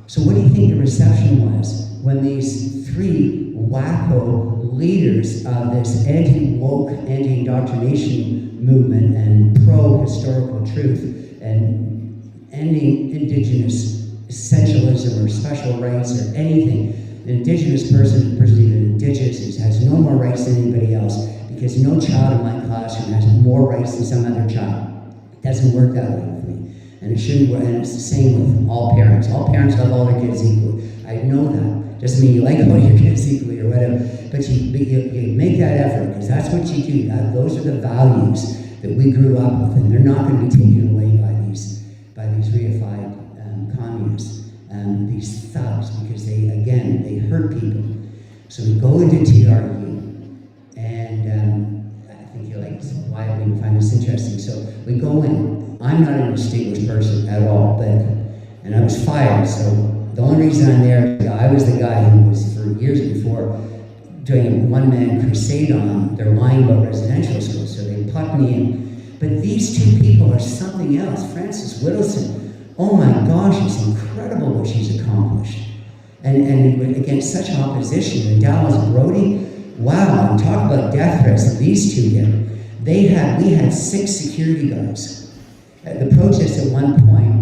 So what do you think the reception was when these 3 wacko leaders of this anti-woke, anti-indoctrination movement and pro-historical truth and ending Indigenous essentialism or special rights or anything? An Indigenous person even Indigenous, has no more rights than anybody else, because no child in my classroom has more rights than some other child. It doesn't work that way with me. And it shouldn't work, and it's the same with all parents. All parents love all their kids equally. I know that. Doesn't mean you like all your kids equally or whatever, but you make that effort, because that's what you do. Those are the values that we grew up with, and they're not going to be taken away by these reified communists, these thugs, because they hurt people. So we go into TRU, and I think you'll like why we find this interesting. So we go in. I'm not a distinguished person at all, and I was fired, so the only reason I'm there, I was the guy who was, for years before, doing a one-man crusade on them. They're lying about residential schools, so they put me in. But these 2 people are something else. Frances Whittleson, oh my gosh, it's incredible what she's accomplished. And against such opposition, and Dallas Brody, wow, and talk about death threats that these 2 did. We had 6 security guards. At the protest at one point,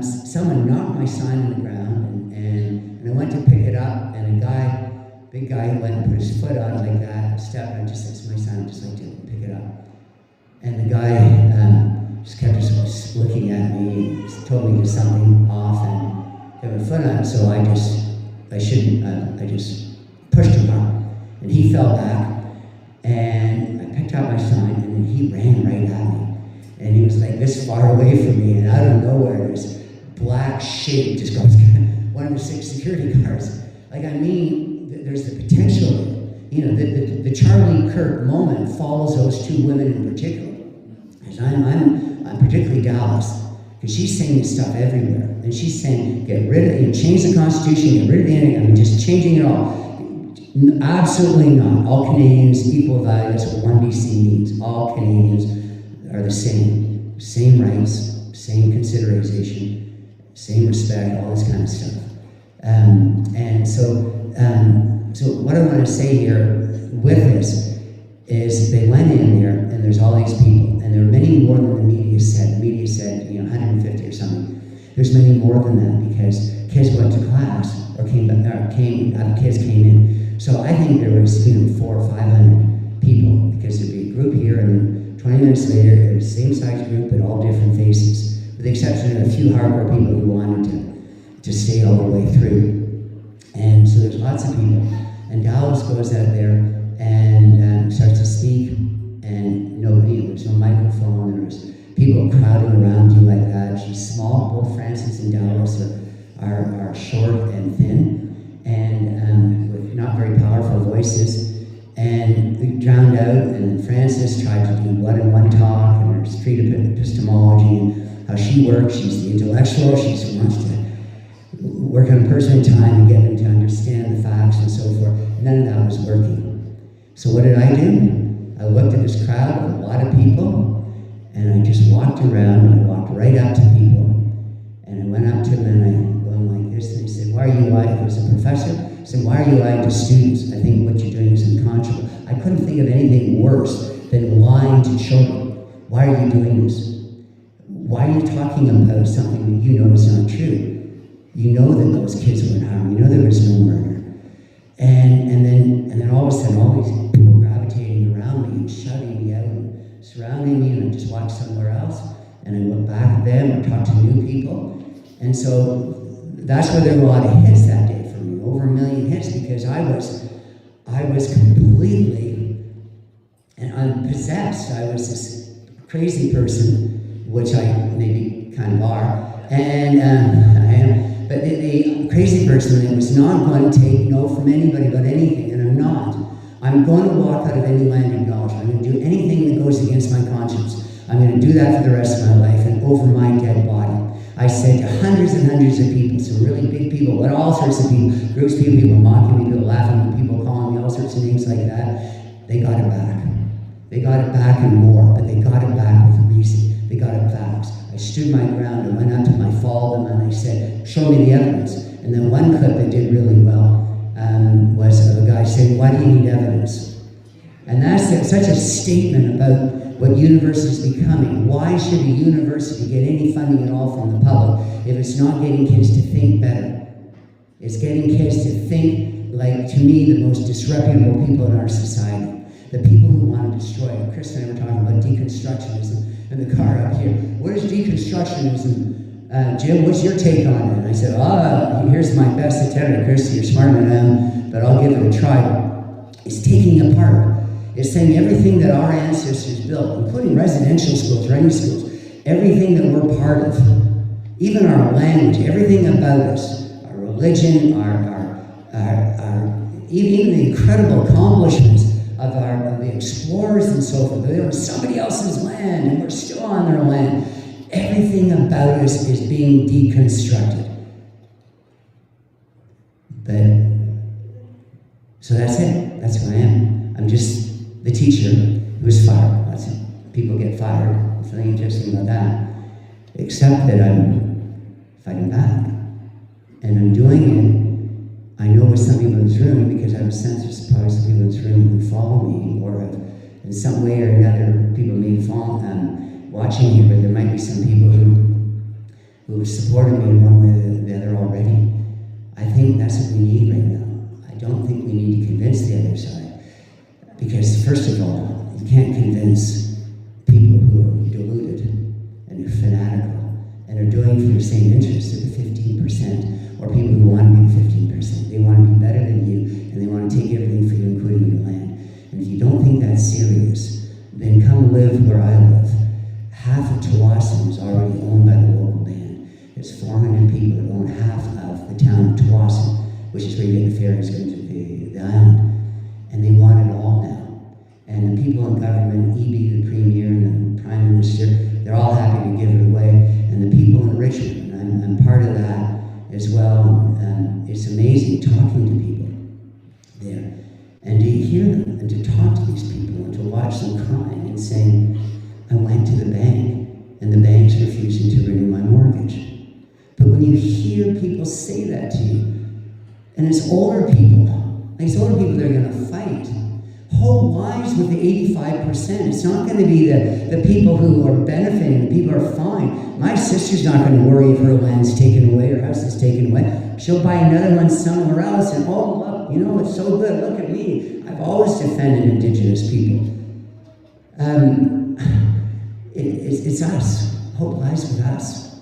someone knocked my sign on the ground, and I went to pick it up, and a big guy, went and put his foot on like that, stepped, and I just said, it's my sign, I'd just like to pick it up. And the guy just kept just looking at me, and told me to something off, and got my foot on it, so I just pushed him hard, and he fell back, and I picked up my sign, and then he ran right at me. And he was like this far away from me, and out of nowhere, this black shape just goes, one of the 6 security guards. Like, I mean, there's the potential. The Charlie Kirk moment follows those 2 women in particular. Because I'm particularly Dallas, because she's saying this stuff everywhere, and she's saying, get rid of, change the Constitution, get rid of the ending. I mean, just changing it all. Absolutely not. All Canadians equal value. That's what 1BC means. All Canadians are the same rights, same consideration, same respect, all this kind of stuff. So what I want to say here with this is they went in there, and there's all these people, and there are many more than the media said. The media said, 150 or something. There's many more than that, because kids went to class, kids came in. So I think there was 400 or 500 people, because there'd be a group here, and 20 minutes later, it was the same size group, but all different faces, with the exception of a few hardcore people who wanted to stay all the way through. And so there's lots of people. And Dallas goes out there and starts to speak, and there's no microphone, and there's people crowding around you like that. She's small. Both Frances and Dallas are short and thin, and with not very powerful voices. And we drowned out, and Frances tried to do one-on-one talk, and her street epistemology, and how she works. She's the intellectual. She wants to work on person time and get them to understand the facts and so forth. None of that was working. So what did I do? I looked at this crowd of a lot of people, and I just walked around, and I walked right up to people, and I went up to them, and I went like this, and I said, "Why are you lying?" It was a professor. I said, "Why are you lying to students? I think what you're doing is unconscionable." I couldn't think of anything worse than lying to children. Why are you doing this? Why are you talking about something that you know is not true? You know that those kids weren't harmed. You know there was no murder. And then all of a sudden, all these people gravitating around me and shouting me out and surrounding me, and I just walked somewhere else, and I went back at them and talked to new people. And so that's where there were a lot of hits that day for me, over 1 million hits, because I was completely and possessed. I was this crazy person, which I maybe kind of are, and I am. But the crazy person that was not going to take no from anybody about anything, and I'm not. I'm going to walk out of any land acknowledged. I'm going to do anything that goes against my conscience. I'm going to do that for the rest of my life and over my dead body. I said to hundreds and hundreds of people, some really big people, all sorts of people, groups of people mocking me, people laughing at me, people calling me all sorts of names like that. They got it back. They got it back and more, but they got it back with reason. They got it facts. I stood my ground and went up to them, I followed them, and I said, "Show me the evidence." And then one clip that did really well was of a guy saying, "Why do you need evidence?" And that's such a statement about what university is becoming. Why should a university get any funding at all from the public if it's not getting kids to think better? It's getting kids to think like, to me, the most disreputable people in our society. The people who want to destroy it. Chris and I were talking about deconstructionism in the car up here. What is deconstructionism? Jim, what's your take on it? And I said, here's my best attempt. Chris, you're smarter than I am, but I'll give it a try. It's taking apart. It's saying everything that our ancestors built, including residential schools or any schools, everything that we're part of, even our language, everything about us, our religion, even the incredible accomplishments of the explorers and so forth. They're on somebody else's land, and we're still on their land. Everything about us is being deconstructed. So that's it. That's who I am. I'm just the teacher who was fired. That's it. People get fired. There's nothing interesting about that. Except that I'm fighting back. And I'm doing it, I know with some people in this room, because I have a sense there's probably some people in this room who follow me, or have, in some way or another, people may follow watching here, but there might be some people who have supported me in one way or the other already. I think that's what we need right now. I don't think we need to convince the other side. Because first of all, you can't convince people who are deluded and who are fanatical and are doing for your same interests of the 15%, or people who want to be the 15%. They want to be better than you, and they want to take everything for you, including your land. And if you don't think that's serious, then come live where I live. Half of Tâpwewin is already owned by the local band. There's 400 people that own half of the town of Tâpwewin, which is where you get the ferries going to the island. And they want it all now. And the people in government, EB, the Premier, and the Prime Minister, they're all happy to give it away. And the people in Richmond, and I'm part of that as well. It's amazing talking to people there. And to hear them, and to talk to these people, and to watch them crying and saying, I went to the bank, and the bank's refusing to renew my mortgage. But when you hear people say that to you, and it's older people, these older people, they're going to fight. whole lives with the 85%. It's not going to be the people who are benefiting, the people who are fine. My sister's not going to worry if her land's taken away, her house is taken away. She'll buy another one somewhere else, and oh, look, you know, it's so good, look at me. I've always defended Indigenous people. It's us. Hope lies with us.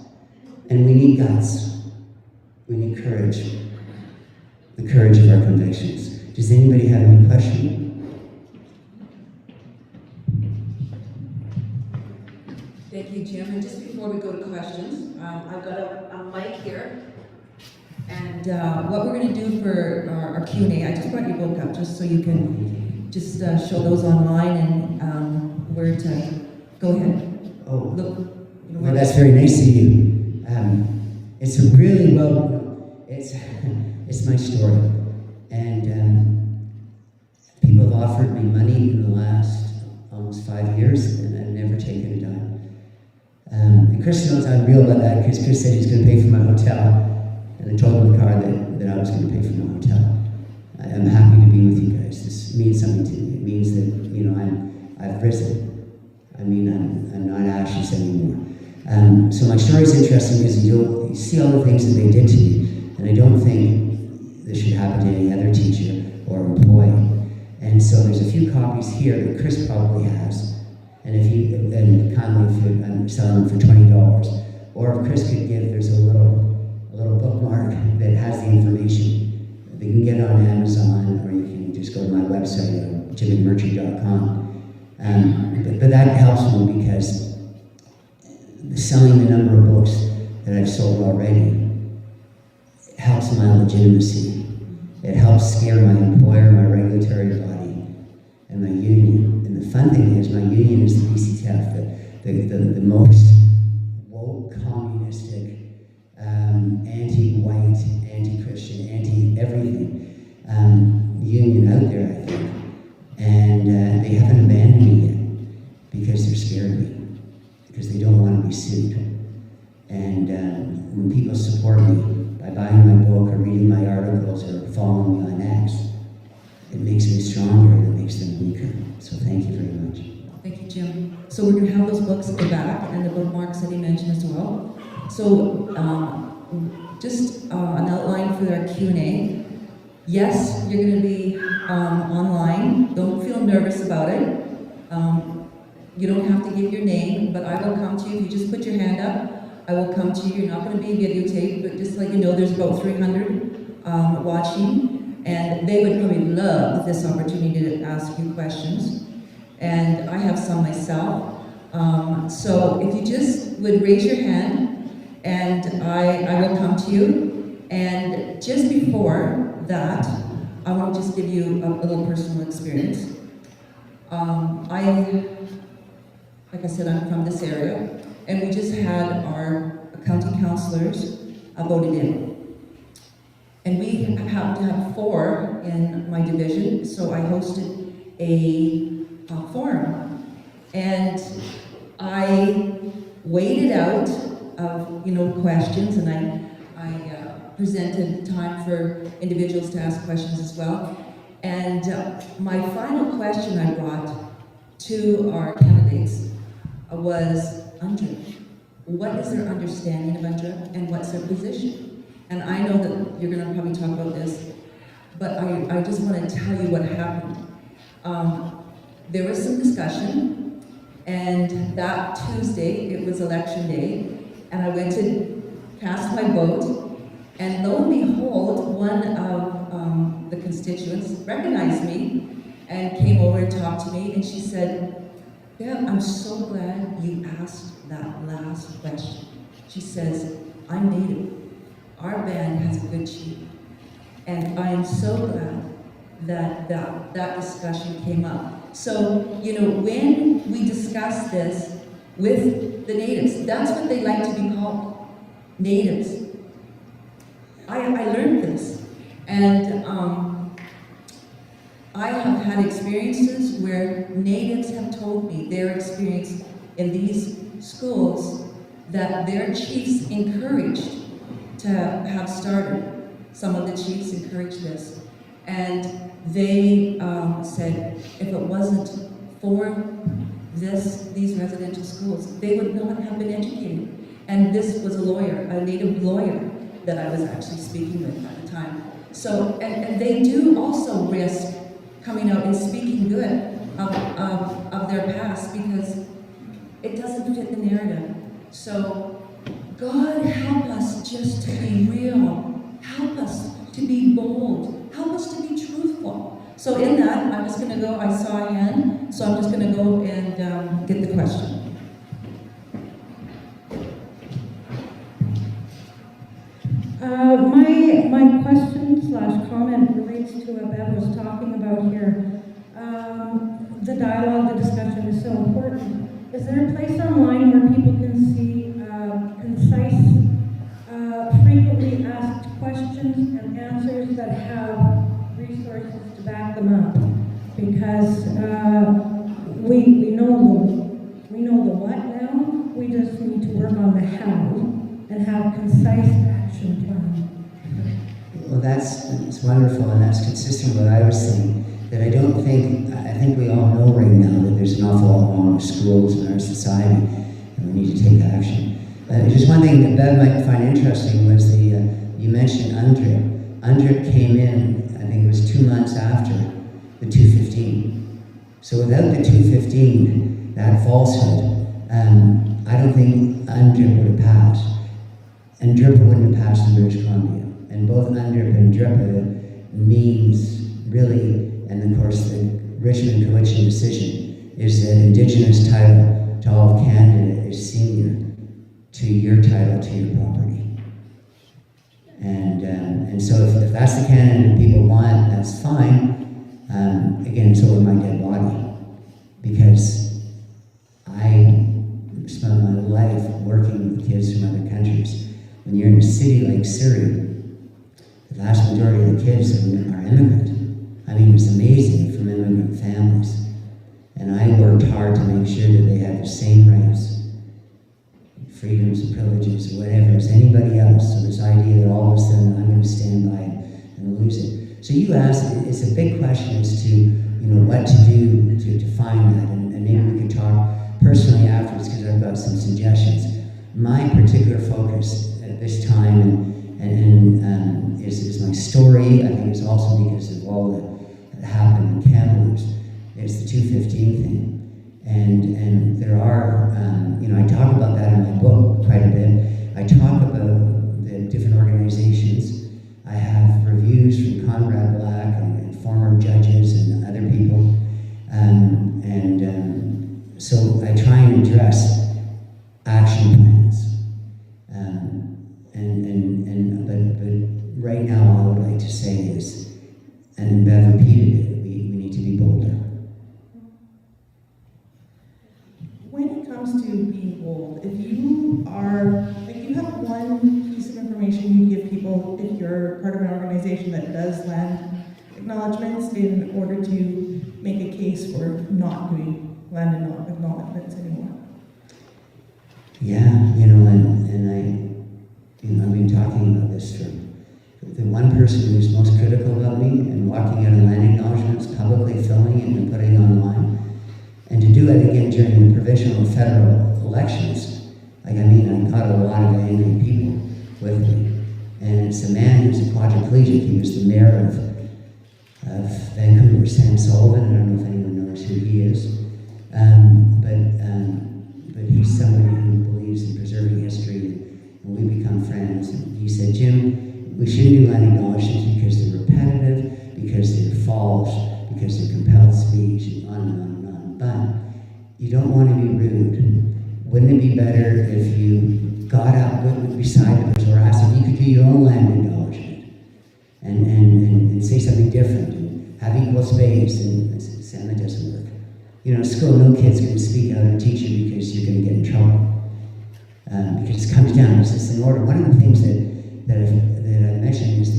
And we need guts. We need courage. The courage of our convictions. Does anybody have any question? Thank you, Jim. And just before we go to questions, I've got a mic here. And what we're going to do for our Q&A, I just brought your book up just so you can just show those online and where to go ahead. Oh, Look, you know, well, that's very nice of you. It's a really it's my story. And people have offered me money in the last almost 5 years, and I've never taken a dime. And Chris knows I'm real about that, because Chris said he's going to pay for my hotel. And I told him in the car that I was going to pay for my hotel. I'm happy to be with you guys. This means something to me. It means that, you know, I've risen. I mean, I'm not ashes anymore. So my story is interesting because you see all the things that they did to me, and I don't think this should happen to any other teacher or employee. And so there's a few copies here that Chris probably has, and if you kindly, if I'm selling them for $20, or if Chris could give, there's a little bookmark that has the information. They can get it on Amazon, or you can just go to my website, jimmymcmurtry.com. But that helps me because selling the number of books that I've sold already helps my legitimacy. It helps scare my employer, my regulatory body, and my union. And the fun thing is, my union is the BCTF, the most woke, communistic, anti-white, anti-Christian, anti-everything union out there, I think. And they haven't abandoned me yet because they're scared of me, because they don't want to be sued. And when people support me by buying my book or reading my articles or following me on X, it makes me stronger and it makes them weaker. So thank you very much. thank you, Jim. So we're going to have those books at the back and the bookmarks that he mentioned as well. So just an outline for our Q&A. Yes, you're going to be online. Don't feel nervous about it. You don't have to give your name, but I will come to you. If you just put your hand up, I will come to you. You're not going to be videotaped, but just like you know, there's about 300 watching, and they would probably love this opportunity to ask you questions. And I have some myself. So if you just would raise your hand, and I will come to you. And just before that, I want to just give you a little personal experience. Like I said, I'm from this area, and we just had our county councillors voted in. And we happened to have 4 in my division, so I hosted a forum. And I waited out of, questions, and I presented time for individuals to ask questions as well. And my final question I brought to our candidates was UNDRA. What is their understanding of UNDRA and what's their position? And I know that you're going to probably talk about this, but I just want to tell you what happened. There was some discussion, and that Tuesday, it was election day, and I went to cast my vote, and lo and behold, one of the constituents recognized me and came over and talked to me, and she said, "Bev, I'm so glad you asked that last question." She says, "I'm Native. Our band has a good chief. And I am so glad that discussion came up." So, when we discuss this with the Natives, that's what they like to be called, Natives. I learned this. And I have had experiences where Natives have told me their experience in these schools that their chiefs encouraged to have started. Some of the chiefs encouraged this. And they said if it wasn't for these residential schools, they would not have been educated. And this was a lawyer, a native lawyer that I was actually speaking with at the time. So, and they do also risk coming out and speaking good of their past because it doesn't fit the narrative. So, God help us just to be real. Help us to be bold. Help us to be truthful. So in that, I'm just going to go, I saw a hand, so I'm just going to go and get the question. My question / comment relates to what Bev was talking about here. The dialogue, the discussion is so important. Is there a place online where people can see concise, frequently asked questions and answers that have resources to back them up? Because we know the what now. We just need to work on the how and have concise action plan. Well, it's wonderful, and that's consistent with what I was saying. That I think we all know right now that there's an awful lot wrong with schools in our society, and we need to take action. Just one thing that Bev might find interesting was you mentioned UNDRIP. UNDRIP came in, I think it was 2 months after the 215. So without the 215, that falsehood, I don't think UNDRIP would have passed. And DRIPA wouldn't have passed in British Columbia. And both UNDRIP and DRIPA means really, and of course the Richmond-Cowichan decision, is that Indigenous title to all of Canada is senior to your title to your property. And so if that's the Canada people want, that's fine. Again, so would my dead body. Because I spent my life working with kids from other countries. When you're in a city like Surrey, the vast majority of the kids are immigrant. I mean, it's amazing from immigrant families. And I worked hard to make sure that they had the same rights, freedoms and privileges, whatever, as anybody else. So this idea that all of a sudden I'm going to stand by and lose it. So you asked, it's a big question as to what to do to find that. And maybe we could talk personally afterwards because I've got some suggestions. My particular focus at this time is my story. I think it's also because of all that happened in Kamloops. It's the 215 thing. And there are, I talk about that in my book quite a bit. I talk about the different organizations. I have reviews from Conrad Black and former judges and other people. So I try and address action plans. But right now all I would like to say is, and Bev repeated it, we need to be bolder. When it comes to being bold, if you have one piece of information you give people if you're part of an organization that does land acknowledgements in order to make a case for not doing land acknowledgements anymore. Yeah, I've been talking about this for the one person who's most critical about me and walking out of land acknowledgements, publicly filming it and putting it online, and to do it again during the provincial and federal elections. I got a lot of angry people with me, and it's a man who's a quadriplegic. He was the mayor of Vancouver, Sam Sullivan. I don't know if anyone knows who he is, but he's somebody who believes in preserving history, and we become friends. And he said, Jim, we shouldn't do land acknowledgements because they're repetitive, because they're false, because they're compelled speech, and on and on and on. But you don't want to be rude. Wouldn't it be better if you got up beside the person or asked if you could do your own land acknowledgement and say something different and have equal space? And Sam, it doesn't work. At school, no kid's going to speak out or teach you because you're going to get in trouble. Because it comes down, it's just an order. One of the things that I mentioned is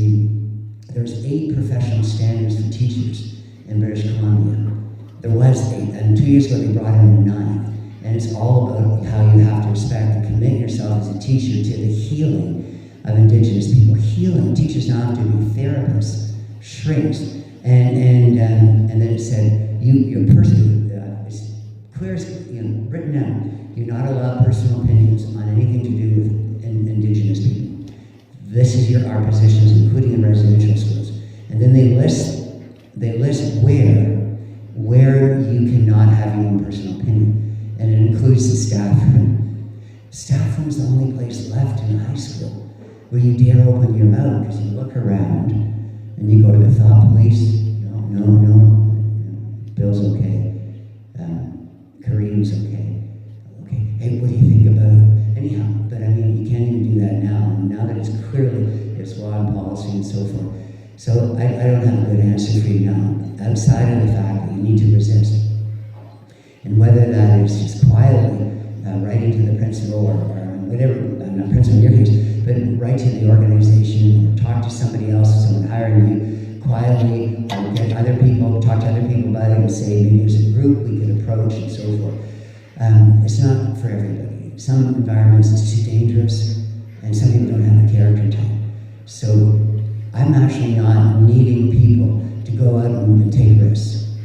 there's 8 professional standards for teachers in British Columbia. There was 8, and 2 years ago they brought in a 9th. And it's all about how you have to respect and commit yourself as a teacher to the healing of Indigenous people. Healing. Teachers now have to be therapists, shrinks, And then it said, your person, it's clear as, written down, do not allow personal opinions on anything to do with Indigenous people. This is our positions, including in residential schools. And then they list where you cannot have your own personal opinion. And it includes the staff room. Staff room is the only place left in high school where you dare open your mouth, because you look around and you go to the thought police. No, Bill's okay. Kareem's okay. Hey, what do you think about it? Anyhow, but I mean, you can't even do that now that it's law and policy and so forth. So I don't have a good answer for you now, outside of the fact that you need to resist. And whether that is just quietly writing to the principal or whatever, not principal in your case, but write to the organization or talk to somebody else, someone hiring you quietly, or get other people, talk to other people about it and say, maybe as a group we could approach and so forth. It's not for everybody. Some environments it's too dangerous, and some people don't have the character type. So I'm actually not needing people to go out and take risks.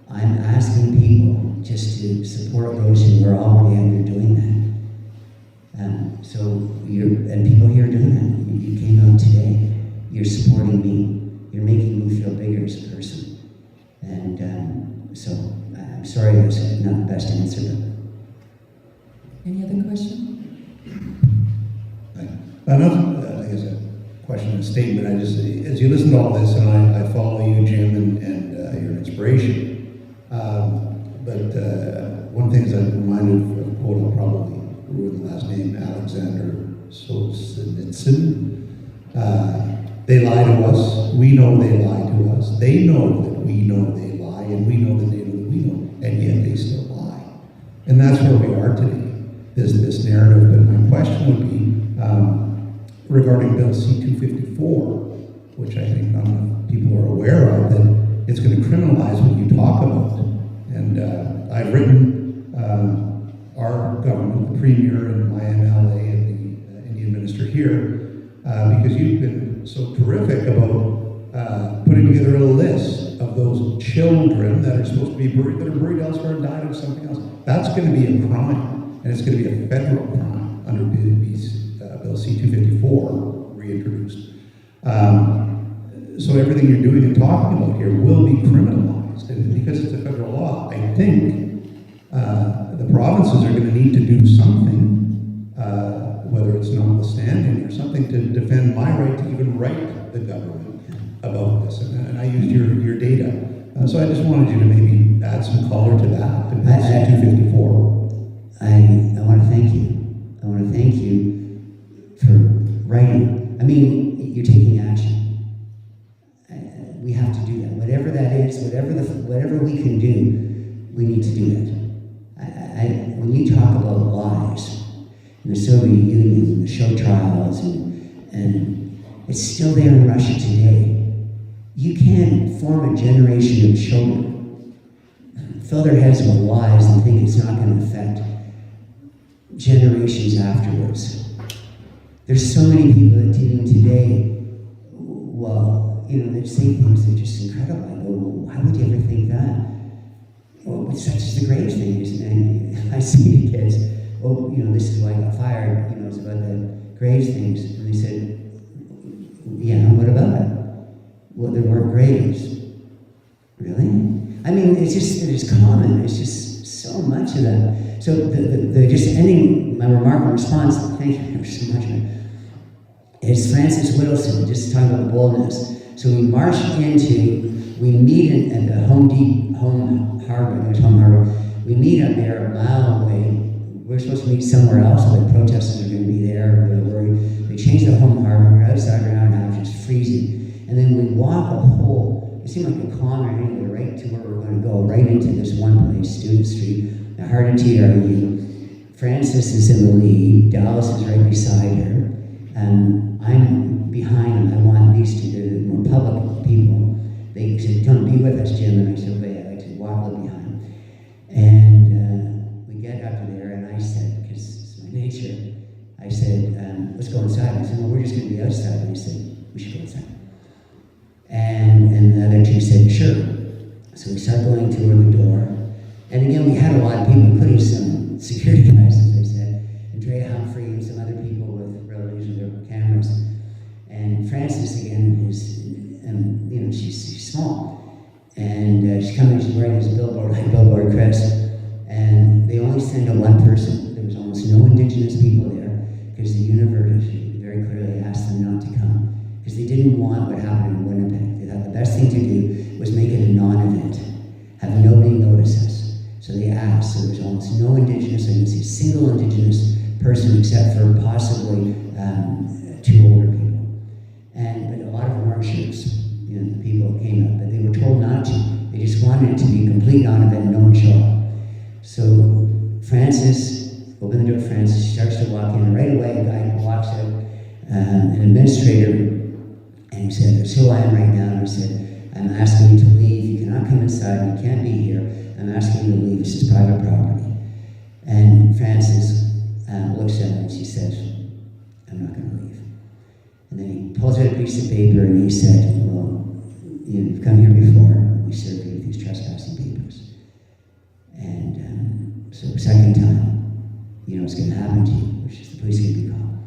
I'm asking people just to support those who are already out there doing that. And people here are doing that. You came out today. You're supporting me. You're making me feel bigger as a person. And so I'm sorry that's not the best answer. But Any other question? Not, I guess a question and a statement. I just, as you listen to all this, and I follow you, Jim, and your inspiration. But one thing is I'm reminded of a quote, I'll probably ruin the last name, Alexander Solzhenitsyn. They lie to us. We know they lie to us. They know that we know they lie, and we know that they know that we know, and yet they still lie. And that's where we are today. This narrative. But my question would be regarding Bill C-254, which I think not enough people are aware of, that it's going to criminalize what you talk about. And I've written our government, the Premier and my MLA and the Indian Minister here, because you've been so terrific about putting together a list of those children that are supposed to be buried, that are buried elsewhere and died of something else. That's going to be a crime, and it's going to be a federal crime under Bill C-254 reintroduced. So everything you're doing and talking about here will be criminalized, and because it's a federal law, I think the provinces are going to need to do something, whether it's notwithstanding or something, to defend my right to even write the government about this. And I used your data. So I just wanted you to maybe add some color to that, to Bill C-254. I want to thank you. I want to thank you for writing. I mean, you're taking action. We have to do that. Whatever that is, whatever we can do, we need to do it. When you talk about lies in the Soviet Union, and the show trials, and it's still there in Russia today, you can't form a generation of children, fill their heads with lies and think it's not going to affect generations afterwards. There's so many people that tune today, well, they say things that are just incredible. I go, well, why would you ever think that? Well, it's such as the grave thing, and I see the kids, this is why I got fired, it's about the graves things. And they said, yeah, what about it? Well, there weren't graves. Really? I mean, it is common. It's just so much of that. So the just ending my remarkable response, thank you so much, is Francis Whittleson, just talking about boldness. So we meet at the Home Harbor. We meet up there a mile away. We're supposed to meet somewhere else, but protesters are going to be there. They're worried. They changed the Home Harbor. We're outside for an hour and a half, just freezing. And then we walk it seemed like a kilometer anyway, right to where we're going to go, right into this one place, Student Street. Now, Hardin TRU. Francis is in the lead. Dallas is right beside her. And I'm behind them. I want these two, the more public people. They said, come be with us, Jim. And I said, okay, I like to walk a little behind. And we get up to there, and I said, because it's my nature, I said, let's go inside. I said, well, we're just going to be outside. And I said, we should go inside. And And the other two said, sure. So we started going to the door. And again, we had a lot of people, including some security guys, as I said, Andrea Humphrey and some other people with relatives with their cameras. And Frances, again, is, she's small. And she's coming, she's wearing this billboard crest. And they only send a one person. There was almost no Indigenous people there because the university very clearly asked them not to come because they didn't want what happened in Winnipeg. They thought the best thing to do was make it a non-event, have nobody notice us. So they asked. So there's almost no Indigenous. I didn't see a single Indigenous person except for possibly two older people. But a lot of them weren't shoots. The people came up, but they were told not to. They just wanted it to be a complete non-event, no one show up. So Frances, open the door, Frances, she starts to walk in, and right away a guy walks out, an administrator, and he said, "That's who I am right now." And he said, "I'm asking you to leave. You cannot come inside. You can't be here. I'm asking you to leave. This is private property." And Frances looks at him and she says, "I'm not going to leave." And then he pulls out a piece of paper and he said, "Well, you've come here before. We served you with these trespassing papers. And so second time, you know what's going to happen to you, which is the police can be called."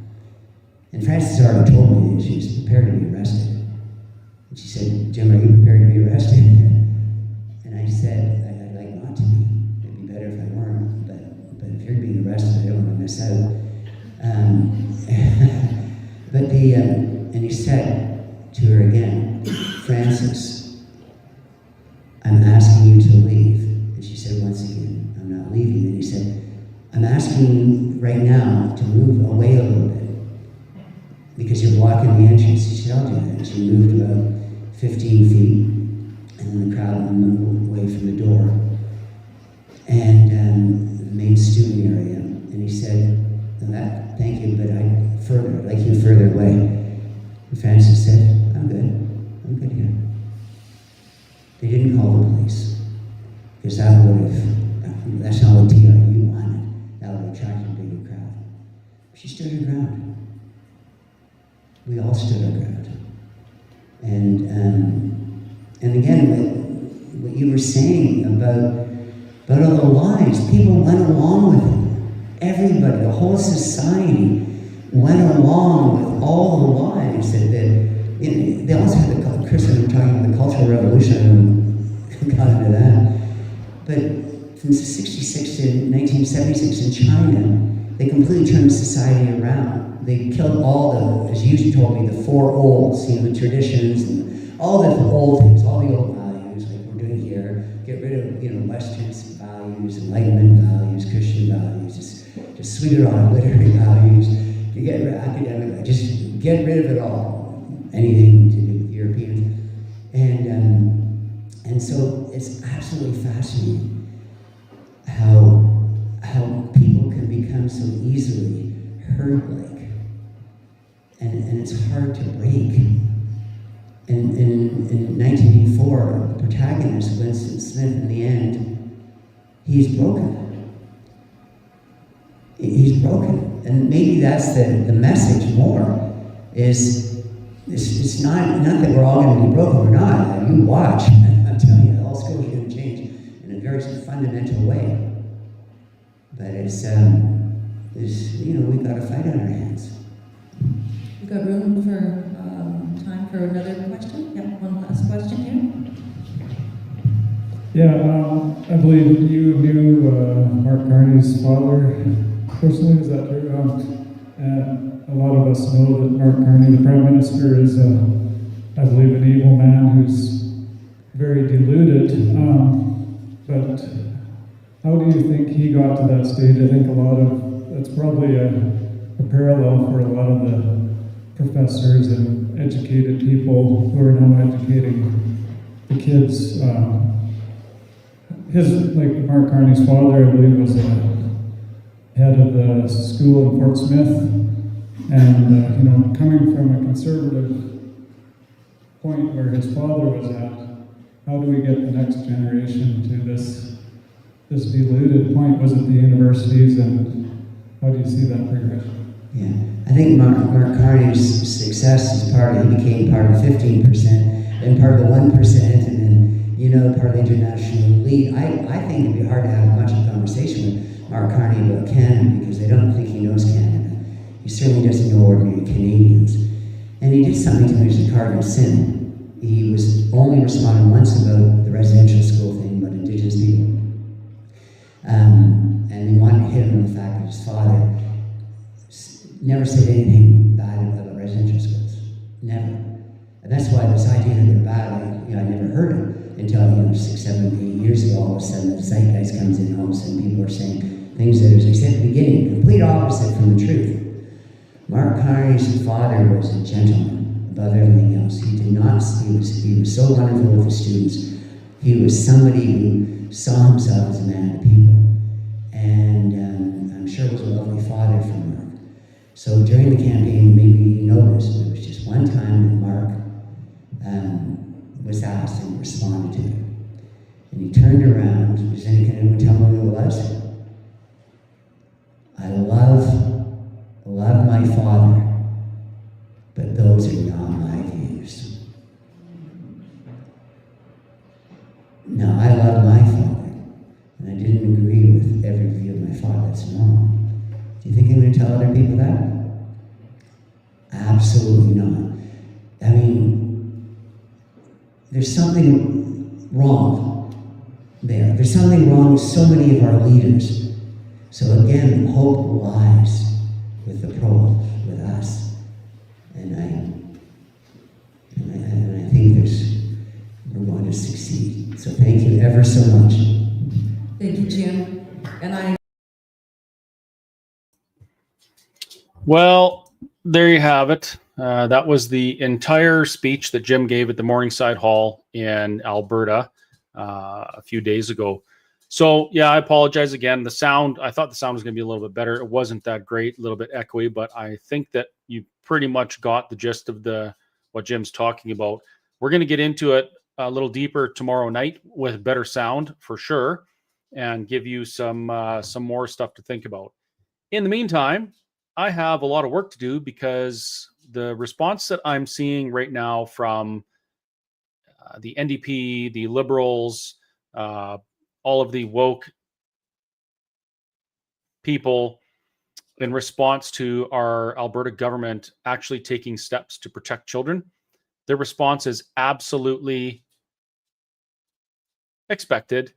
And Frances already told me that she was prepared to be arrested. And she said, "Jim, are you prepared to be arrested?" And I said, "I'd like not to be. It'd be better if I weren't. But if you're being arrested, I don't want to miss out." And he said to her again, "Frances, I'm asking you to leave." And she said once again, "I'm not leaving." And he said, "I'm asking you right now to move away a little bit because you're blocking the entrance." She said, "I'll do that." And she moved about 15 feet, and then the crowd moved away from the door and the main student area. And he said, "Thank you, but I'd like you further away." And Frances said, I'm good here." They didn't call the police because that's not what TRU wanted. That would have attracted a bigger crowd. She stood her ground. We all stood our ground. And again, what you were saying about all the lies, people went along with it. Everybody, the whole society went along with all the lies that they also had Chris and I were talking about the Cultural Revolution, and got into that. But from 1966 to 1976 in China, they completely turned society around. They killed all the, as you told me, the four olds, the traditions, and all the old things, all the old values, like we're doing here. Get rid of Western values, Enlightenment values, Christian values, just sweep it on literary values. You get rid of academic, just get rid of it all. Anything to do with Europeans. And so it's absolutely fascinating how people can become so easily herd-like. And it's hard to break. And in 1984, the protagonist, Winston Smith, in the end, he's broken. He's broken. And maybe that's the message more, is it's not that we're all going to be broken, we're not. You watch, I'm telling you, all schools are going to change in a very fundamental way. But we've got a fight on our hands. We've got room for time for another question. Yeah, one last question here. Yeah, I believe you knew Mark Carney's father personally, is that true? A lot of us know that Mark Carney, the Prime Minister, is, I believe, an evil man who's very deluded. But how do you think he got to that stage? I think that's probably a parallel for a lot of the professors and educated people who are now educating the kids. Like Mark Carney's father, I believe, was head of the school in Fort Smith, and coming from a conservative point where his father was at, how do we get the next generation to this deluded point? Was it the universities, and how do you see that progression? Yeah, I think Mark Carney's success is he became part of the 15% and part of the 1%, and then, you know, part of the international elite. I think it'd be hard to have much of a conversation with Mark Carney about Canada, because I don't think he knows Canada. He certainly doesn't know ordinary Canadians. And he did something to me which is a cardinal sin. He was only responding once about the residential school thing about Indigenous people. And they wanted to hit him on the fact that his father never said anything bad about residential schools. Never. And that's why this idea that they're bad, I never heard it until 6, 7, 8 years ago. All of a sudden, the zeitgeist comes in, all of a sudden people are saying things that, as I said at the beginning, complete opposite from the truth. Mark Carney's father was a gentleman above everything else. He did not. He was so wonderful with the students. He was somebody who saw himself as a man of the people, and I'm sure was a lovely father for Mark. So during the campaign, maybe you noticed there was just one time that Mark was asked and responded to it, and he turned around. Does anyone tell me who it was? I love my father, but those are not my views. No, I love my father, and I didn't agree with every view of my father. That's normal. Do you think I'm going to tell other people that? Absolutely not. I mean, there's something wrong there. There's something wrong with so many of our leaders. So again, hope lies with the pros, with us. And I think we're going to succeed. So thank you ever so much. Thank you, Jim. And Well, there you have it. That was the entire speech that Jim gave at the Morningside Hall in Alberta a few days ago. So, yeah, I apologize again. The sound, I thought the sound was going to be a little bit better. It wasn't that great, a little bit echoey, but I think that you pretty much got the gist of what Jim's talking about. We're going to get into it a little deeper tomorrow night with better sound for sure, and give you some more stuff to think about. In the meantime, I have a lot of work to do, because the response that I'm seeing right now from the NDP, the Liberals, all of the woke people in response to our Alberta government actually taking steps to protect children, their response is absolutely expected,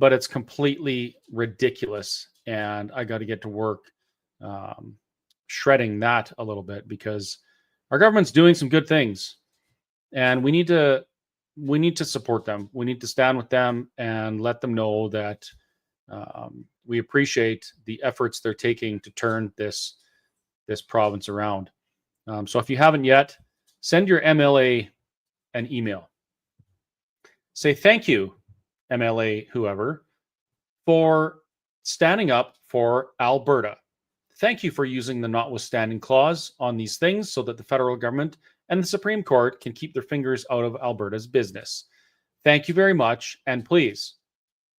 but it's completely ridiculous. And I got to get to work shredding that a little bit, because our government's doing some good things, and we need to support them. We need to stand with them and let them know that we appreciate the efforts they're taking to turn this province around. So if you haven't yet, send your MLA an email. Say thank you, MLA whoever, for standing up for Alberta. Thank you for using the notwithstanding clause on these things so that the federal government and the Supreme Court can keep their fingers out of Alberta's business. Thank you very much, and please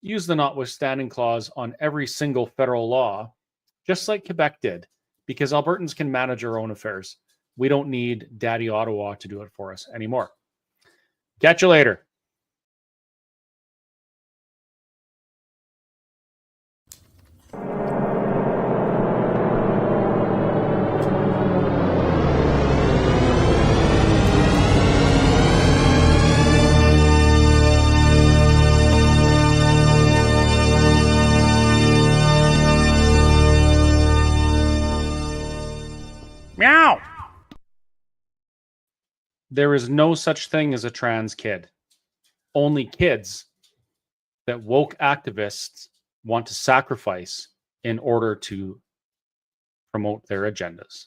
use the notwithstanding clause on every single federal law, just like Quebec did, because Albertans can manage our own affairs. We don't need Daddy Ottawa to do it for us anymore. Catch you later. Meow. There is no such thing as a trans kid. Only kids that woke activists want to sacrifice in order to promote their agendas.